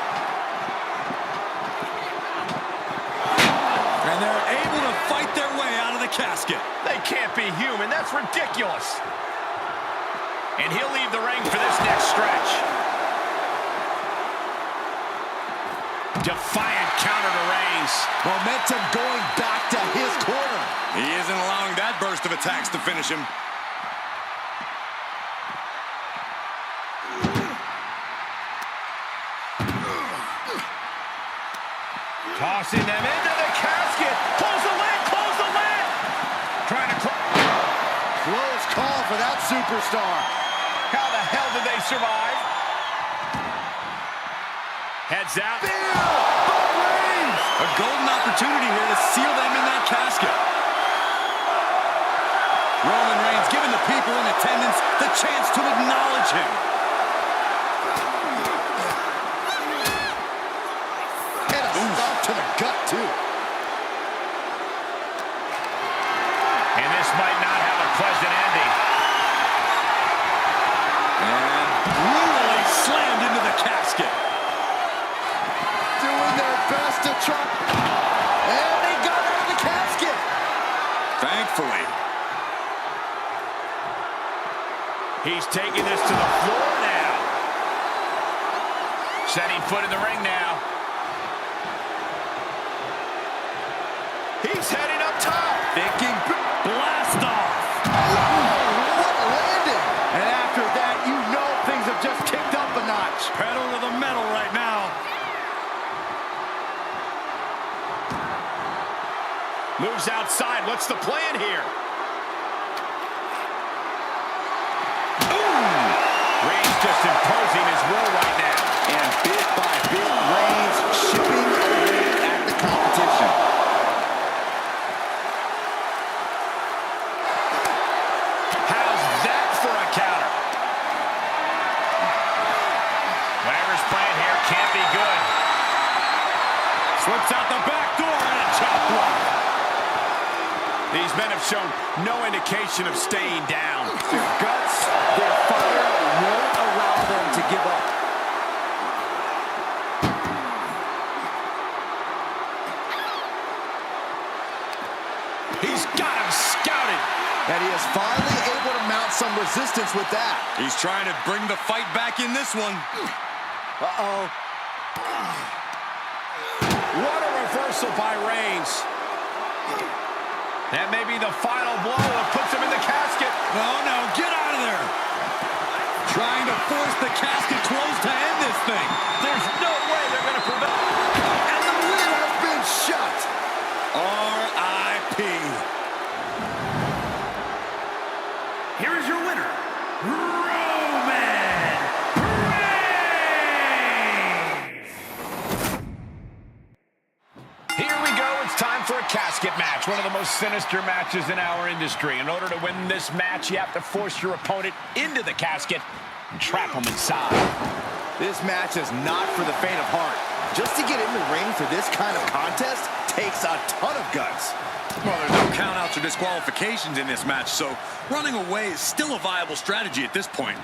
And they're able to fight their way out of the casket. They can't be human. That's ridiculous. And he'll leave the ring for this next stretch. Defiant counter to Reigns. Momentum going back to his corner. He isn't allowing that burst of attacks to finish him. Tossing them into the casket. Close the lid. Close the lid. Trying to Close call for that superstar. How the hell did they survive? Heads out. Reigns! A golden opportunity here to seal them in that casket. Roman Reigns giving the people in attendance the chance to acknowledge him. And a stop to the gut, too. And this might not have a pleasant ending. And brutally slammed into the casket. Doing their best to try. And they got out of the casket. Thankfully. He's taking this to the floor now. Setting foot in the ring now. He's heading up top. Thinking Blast off. what landing? And after that, you know things have just kicked up a notch. Pedal to the metal right now. Moves outside. What's the plan here? Ooh! by Big Reigns, chipping away at the competition. How's that for a counter? Whatever's playing here can't be good. Slips out the back door and a chop block. These men have shown no indication of staying down. Their guts, their fire won't allow them to give up. He's got him scouted. And he is finally able to mount some resistance with that. He's trying to bring the fight back in this one. Uh-oh. What a reversal by Reigns. That may be the final blow that puts him in the casket. Oh, no, get out of there. Trying to force the casket closed to end this thing. There's no way they're going to prevent. And the lid has been shut. R.I.P. Here is your winner, Roman Reigns. Here we go. It's time for a casket match. One of the most sinister matches in our industry. In order to win this match, you have to force your opponent into the casket and trap him inside. This match is not for the faint of heart. Just to get in the ring for this kind of contest takes a ton of guts. Well, there's no countouts or disqualifications in this match, so running away is still a viable strategy at this point.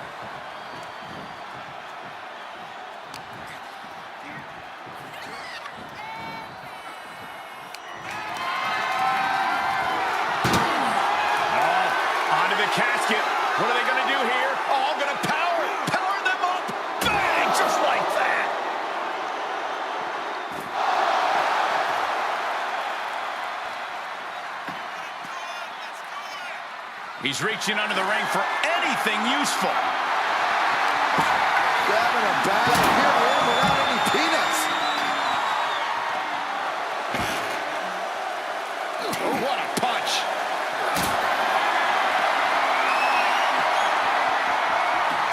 Onto the casket. What are they going to do here? Oh, going to power them up. Bang! Just like that. He's reaching under the ring for anything useful. Grabbing a bag here without any peanuts. Oh, what a punch.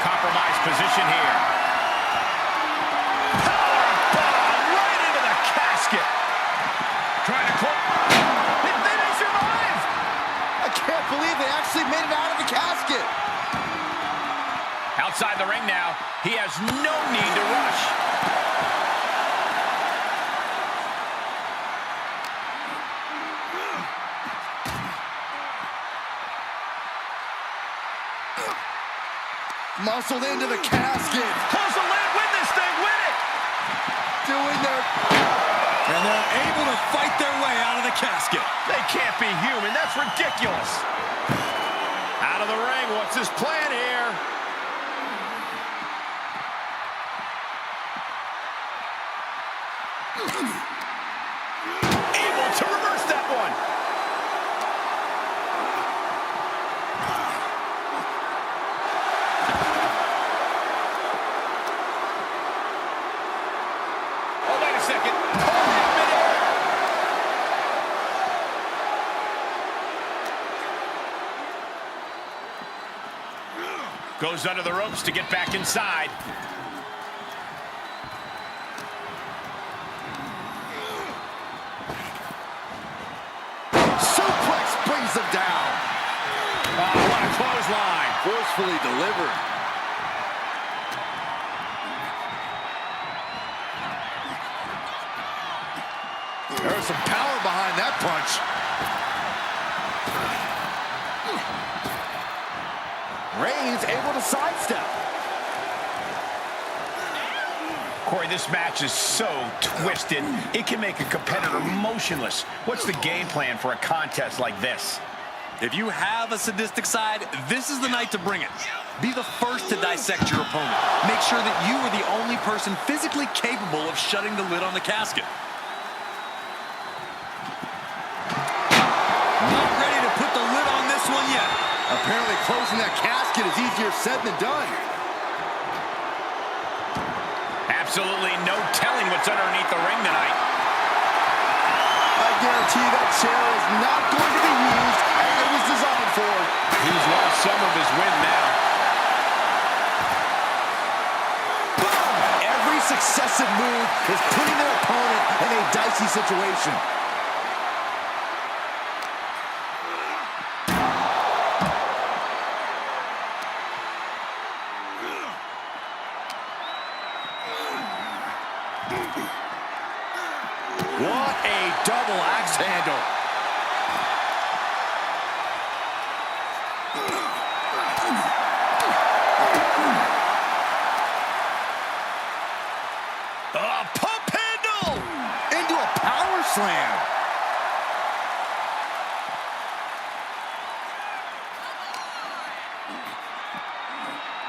Compromised position here. Power bomb right into the casket. Trying to close. They may survive. I can't believe they actually made it out of the casket. Outside the ring now. He has no need to rush. Muscled into the casket. Close the lid. Win this thing. Win it. Doing their... And they're able to fight their way out of the casket. They can't be human. That's ridiculous. Out of the ring. What's his plan here? Able to reverse that one. Oh, wait a second. Hold it midair. Goes under the ropes to get back inside. Suplex brings them down. Oh, what a clothesline. Forcefully delivered. There's some power behind that punch. Reigns able to sidestep. Corey, this match is so twisted, it can make a competitor motionless. What's the game plan for a contest like this? If you have a sadistic side, this is the night to bring it. Be the first to dissect your opponent. Make sure that you are the only person physically capable of shutting the lid on the casket. Not ready to put the lid on this one yet. Apparently closing that casket is easier said than done. Absolutely no telling what's underneath the ring tonight. I guarantee that chair is not going to be used as it was designed for. He's lost some of his wind now. Boom! Every successive aggressive move is putting their opponent in a dicey situation. What a double axe handle. Pump handle! Into a power slam.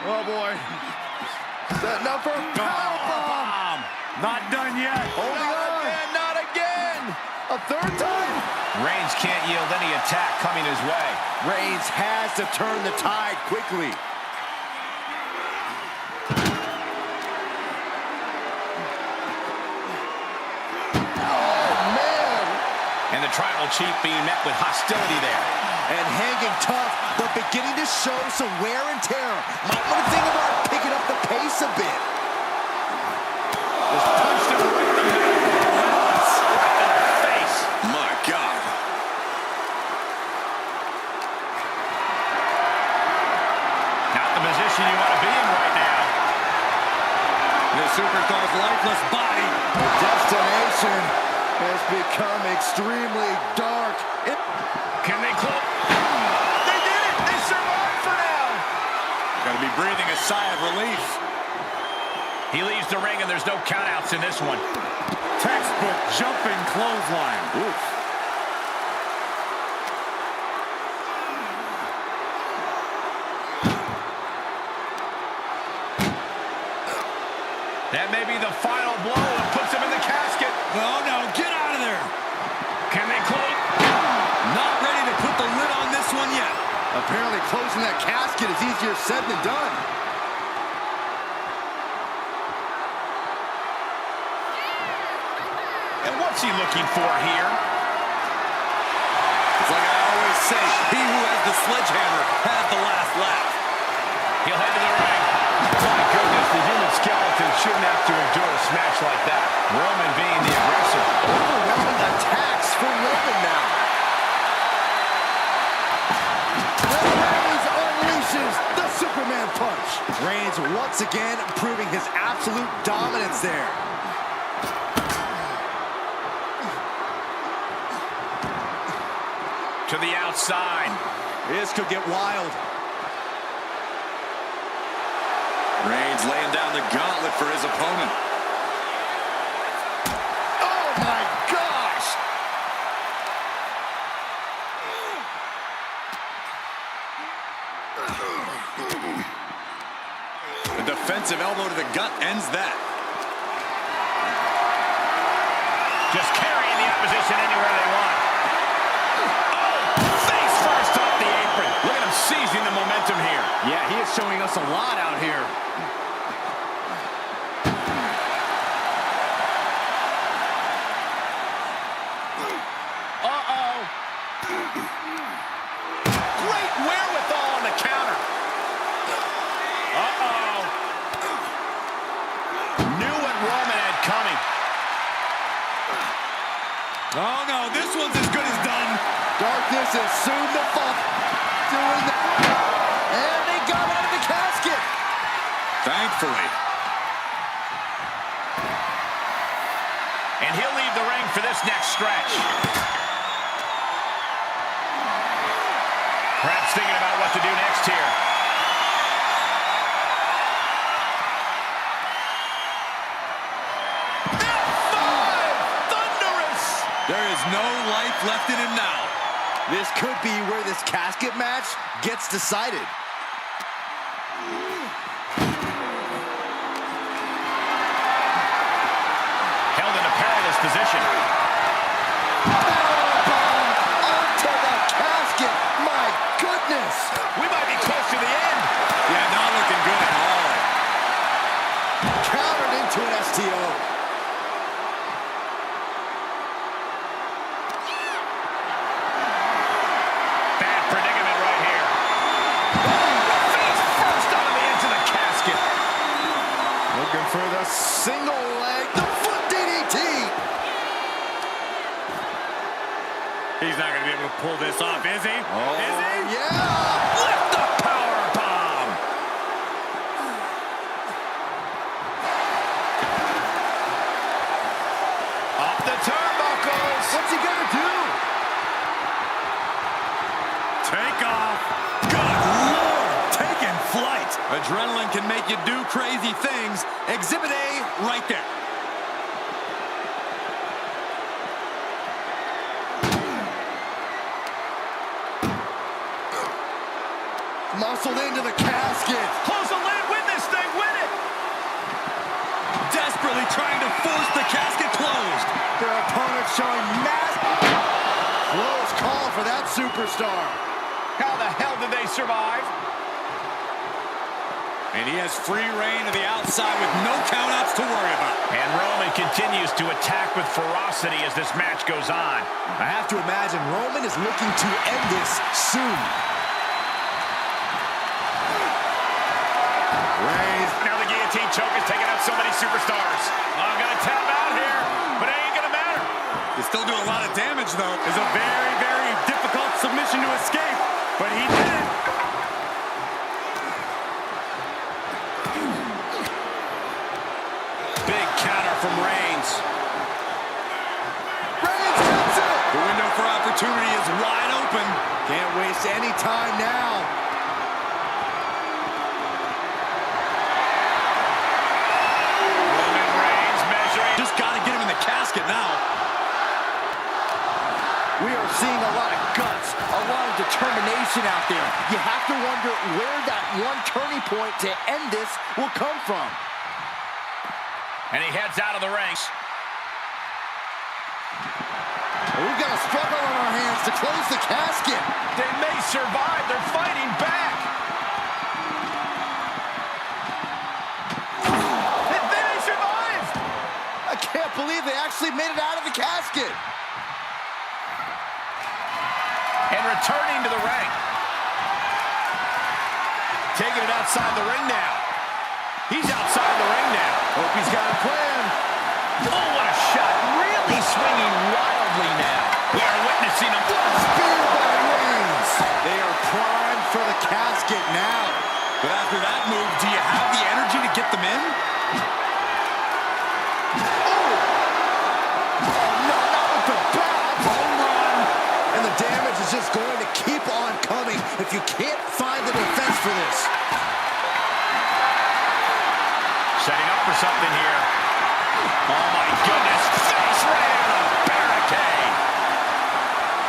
Oh boy. Setting up for a powerbomb. Not done yet. Holding on. Again, not again. A third time. Reigns can't yield any attack coming his way. Reigns has to turn the tide quickly. And the Tribal Chief being met with hostility there. And hanging tough, but beginning to show some wear and tear. Might want to think about picking up the pace a bit. Just punched him right in the middle. Right in the face. My God. Not the position you want to be in right now. The superstar's lifeless body. The destination has become extremely dark. Can they close? They did it! They survived for now! Gotta be breathing a sigh of relief. He leaves the ring and there's no countouts in this one. Textbook jumping clothesline. Oof. That may be the final blow that puts him in the casket. Oh no, get out of there. Can they close? Not ready to put the lid on this one yet. Apparently closing that casket is easier said than done. And what's he looking for here? It's like I always say, he who has the sledgehammer has the last laugh. He'll head to the ring. My goodness, the human skeleton shouldn't have to endure a smash like that. Roman being the aggressor. Overwhelming attacks for Roman now. Reigns unleashes the Superman punch. Reigns once again proving his absolute dominance there. To the outside. This could get wild. Reigns laying down the gauntlet for his opponent. Oh my gosh! A defensive elbow to the gut ends that. Just carrying the opposition anywhere they want. Oh, face first off the apron. Look at him seizing the momentum here. Yeah, he is showing us a lot out here. Uh-oh. Great wherewithal on the counter. Uh-oh. Knew what Roman had coming. Oh no, this one's as good as done. Darkness is soon to fall. Doing that. And they got out of the casket. Thankfully. And he'll leave the ring for this next stretch. Perhaps thinking about what to do next here. Thunderous! There is no life left in him now. This could be where this casket match gets decided. Held in a perilous position. Powerbomb onto the casket. My goodness. We might be close to the end. Yeah, not looking good at all. Countered into an STO. Bad predicament right here. Face first on the edge of the casket. Looking for the single leg pull this off, is he? Oh, Is he? yeah! Lift the power bomb. Up the turnbuckles. What's he gonna do? Take off. Good Lord, taking flight. Adrenaline can make you do crazy things. Exhibit A right there. Muscled into the casket. Close the lid, win this thing, win it. Desperately trying to force the casket closed. Their opponent showing mass. Close call for that superstar. How the hell did they survive? And he has free reign to the outside with no countouts to worry about. And Roman continues to attack with ferocity as this match goes on. I have to imagine Roman is looking to end this soon. Reigns. Now the guillotine choke is taking out so many superstars. I'm going to tap out here, but it ain't going to matter. They still do a lot of damage, though. It's a very, very difficult submission to escape, but he did it. Big counter from Reigns. Reigns gets it. The window for opportunity is wide open. Can't waste any time now. Roman Reigns measuring. Just got to get him in the casket now. We are seeing a lot of guts, a lot of determination out there. You have to wonder where that one turning point to end this will come from. And he heads out of the ring. We've got a struggle on our hands to close the casket. They may survive. They're fighting back. They survived. I can't believe they actually made it out of the casket. And returning to the ring. Taking it outside the ring now. He's outside the ring now. Hope he's got a plan. Oh, what a shot. Really swinging wildly now. We are witnessing a Spear by Reigns. They are primed for the casket now. But after that move, do you have the energy to get them in? Oh, no, not with the bat. Home run. And the damage is just going to keep on coming if you can't find the defense for this. setting up for something here. Oh, my goodness. Face right on the barricade.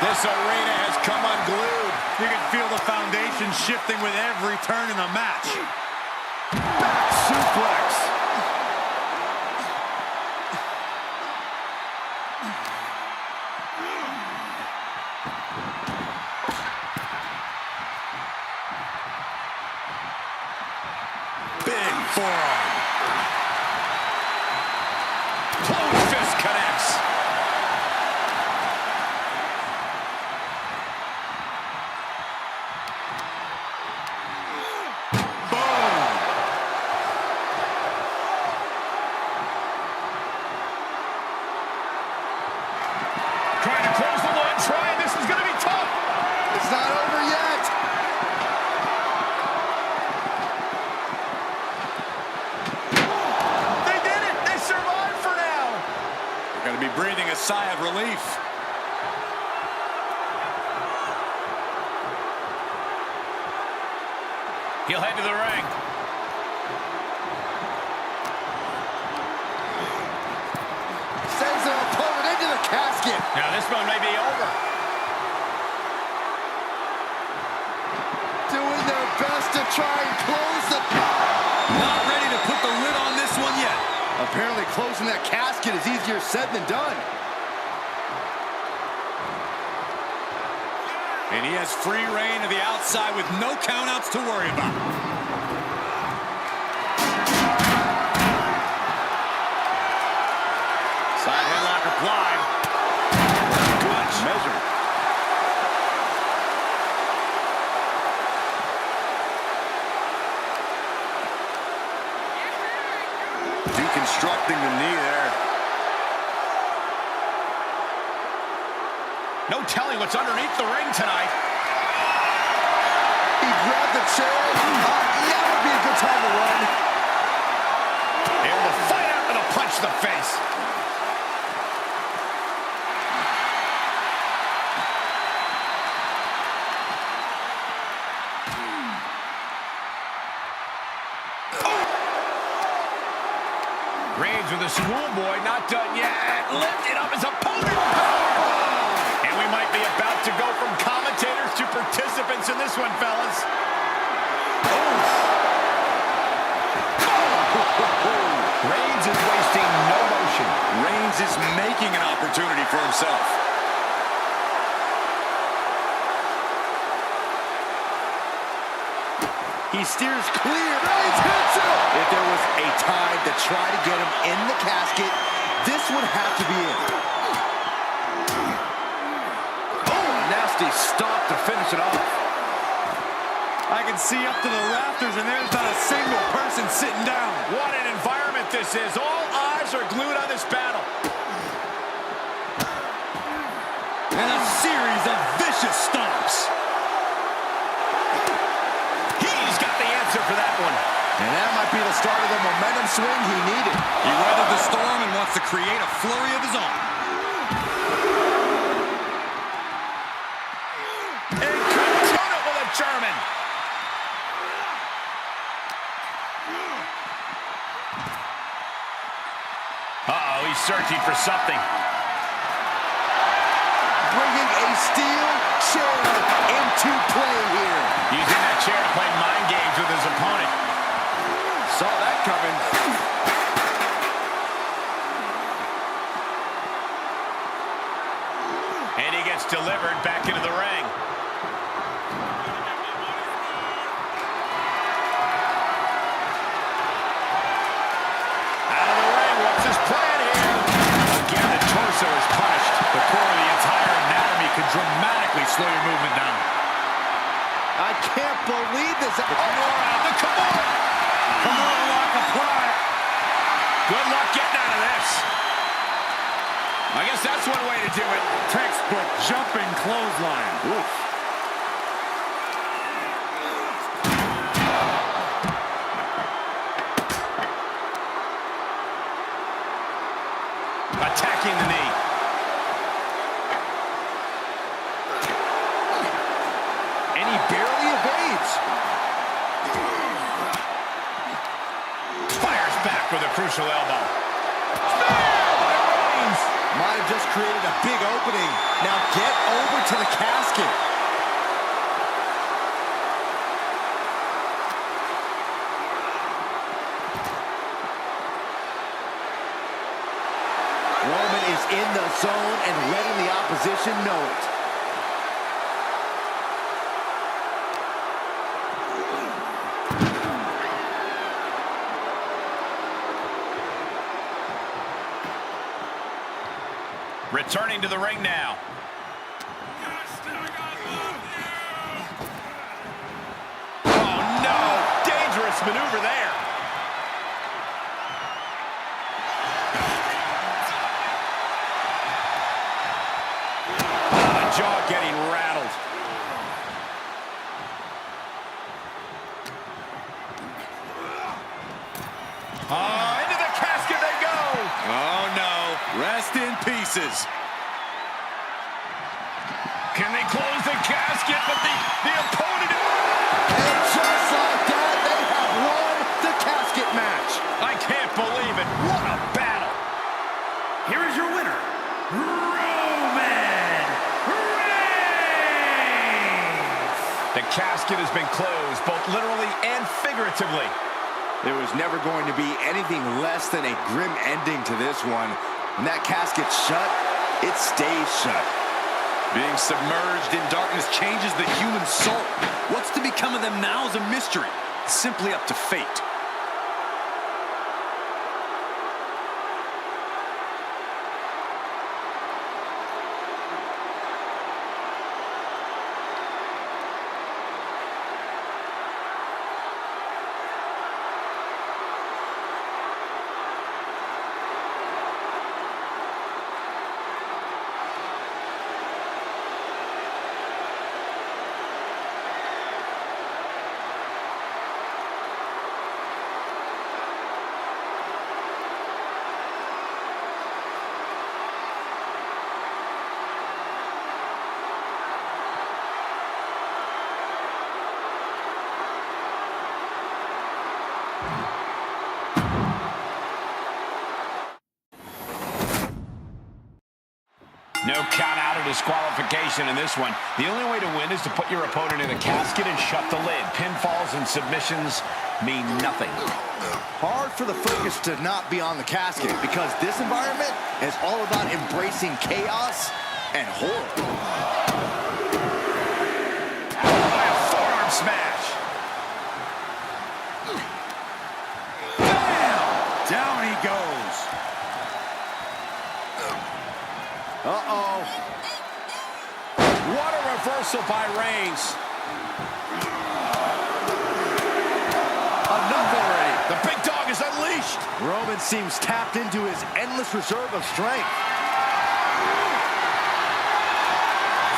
This arena has come unglued. You can feel the foundation shifting with every turn in the match. Back suplex. Big forearm. Close fist connects. Trying to close the line, trying. This is going to be tough. It's not over yet. They did it. They survived for now. They're going to be breathing a sigh of relief. He'll head to the ring. Sends an opponent into the casket. Now this one may be over. Doing their best to try and close the... Not ready to put the lid on this one yet. Apparently closing that casket is easier said than done. And he has free reign to the outside with no countouts to worry about. Side headlock applied. Good measure. Deconstructing the knee there. No telling what's underneath the ring tonight. He grabbed the chair. That would be a good time to run. Able to fight out with a punch to the face. Reigns with a schoolboy, not done yet. Lifted up his opponent. And we might be about to go from commentators to participants in this one, fellas. Reigns is wasting no motion. Reigns is making an opportunity for himself. He steers clear. Reigns hits him. If there was a time to try to get him in the casket, this would have to be it. Oh, nasty stop to finish it off. I can see up to the rafters, and there's not a single person sitting down. What an environment this is. All eyes are glued on this battle. And a series of vicious stomps. He's got the answer for that one. And that might be the start of the momentum swing he needed. He weathered the storm and wants to create a flurry of his own. And could turn it with a German. Uh-oh, he's searching for something. Bringing a steel chair into play here. Using that chair to play mind games with his opponent. Saw that coming. And he gets delivered back into the ring. Out of the ring, what's his plan here? Again, the torso is punished. The core of the entire anatomy could dramatically slow your movement down. I can't believe this. The Kimura. Kimura lock applied. Good luck getting out of this. I guess that's one way to do it. Textbook jumping clothesline. Oof. Attacking the knee. And he barely evades. Fires back with a crucial elbow. Might have just created a big opening. Now get over to the casket. Roman is in the zone and letting the opposition know it. Returning to the ring now. Oh, no. Dangerous maneuver there. The jaw getting rattled. Into the casket they go. Oh, no. Rest in pieces. Can they close the casket? But the opponent... And just like that, they have won the casket match. I can't believe it. What a battle. Here is your winner, Roman Reigns. The casket has been closed, both literally and figuratively. There was never going to be anything less than a grim ending to this one. When that casket's shut, it stays shut. Being submerged in darkness changes the human soul. What's to become of them now is a mystery. It's simply up to fate. disqualification in this one. The only way to win is to put your opponent in a casket and shut the lid. Pinfalls and submissions mean nothing. Hard for the focus to not be on the casket because this environment is all about embracing chaos and horror. By a forearm smash. Bam! Down he goes. Uh-oh. What a reversal by Reigns. Enough already. The big dog is unleashed. Roman seems tapped into his endless reserve of strength.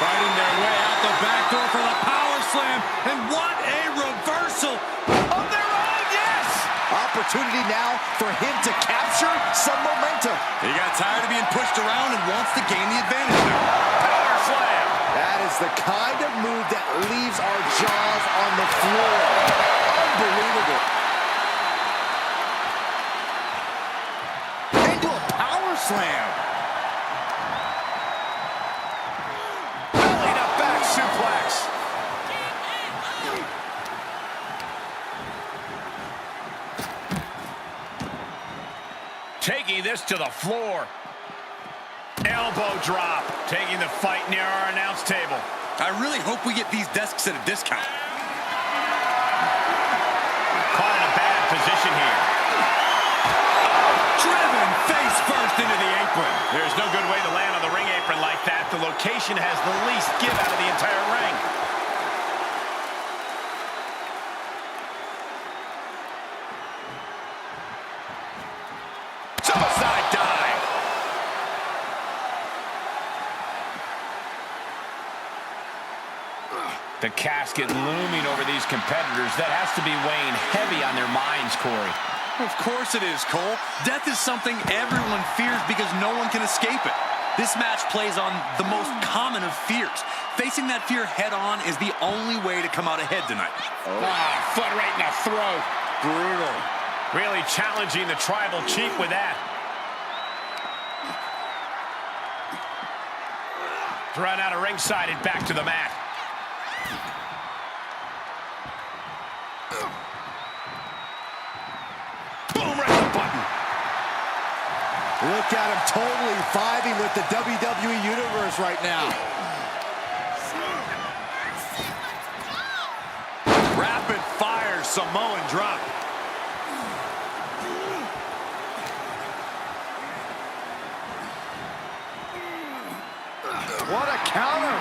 Fighting their way out the back door for the power slam. And what a reversal of their own, yes! Opportunity now for him to capture some momentum. He got tired of being pushed around and wants to gain the advantage now. Power slam. That is the kind of move that leaves our jaws on the floor. Unbelievable. Into a power slam. Belly to back suplex. Taking this to the floor. Elbow drop. Taking the fight near our announce table. I really hope we get these desks at a discount. Caught in a bad position here. Driven face first into the apron. There's no good way to land on the ring apron like that. The location has the least give out of the entire ring. Suicide dive. The casket looming over these competitors. That has to be weighing heavy on their minds, Corey. Of course it is, Cole. Death is something everyone fears because no one can escape it. This match plays on the most common of fears. Facing that fear head-on is the only way to come out ahead tonight. Foot right in the throat. Brutal. Really challenging the tribal chief with that. Thrown out of ringside and back to the mat. Boom, right the button. Look at him totally vibing with the WWE Universe right now. Rapid fire Samoan drop. What a counter.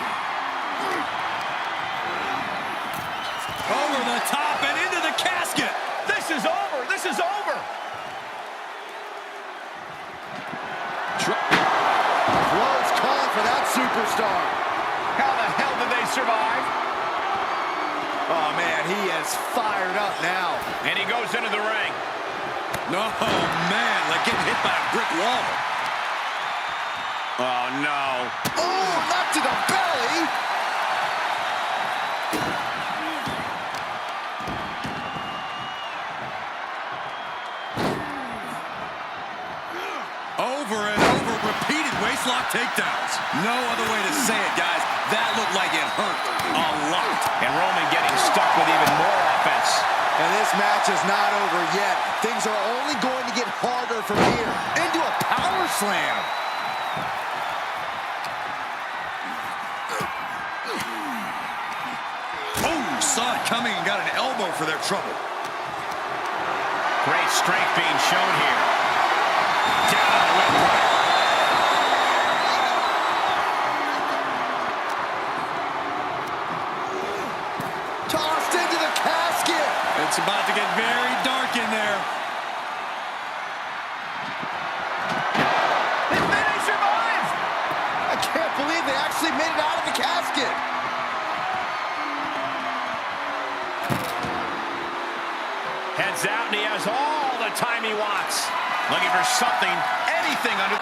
Over the top and into the casket. This is over. This is over. Close call for that superstar. How the hell did they survive? Oh, man, he is fired up now. And he goes into the ring. No, man, like getting hit by a brick wall. Oh, no. Oh, not to the belly. Over and over, repeated waistlock takedowns. No other way to say it, guys. That looked like it hurt a lot. And Roman getting stuck with even more offense. And this match is not over yet. Things are only going to get harder from here. Into a power slam. Oh, saw it coming and got an elbow for their trouble. Great strength being shown here. Down on the left right. Tossed into the casket. It's about to get very dark in there. They survived. I can't believe they actually made it out of the casket. Heads out, and he has all the time he wants. Looking for something, anything under...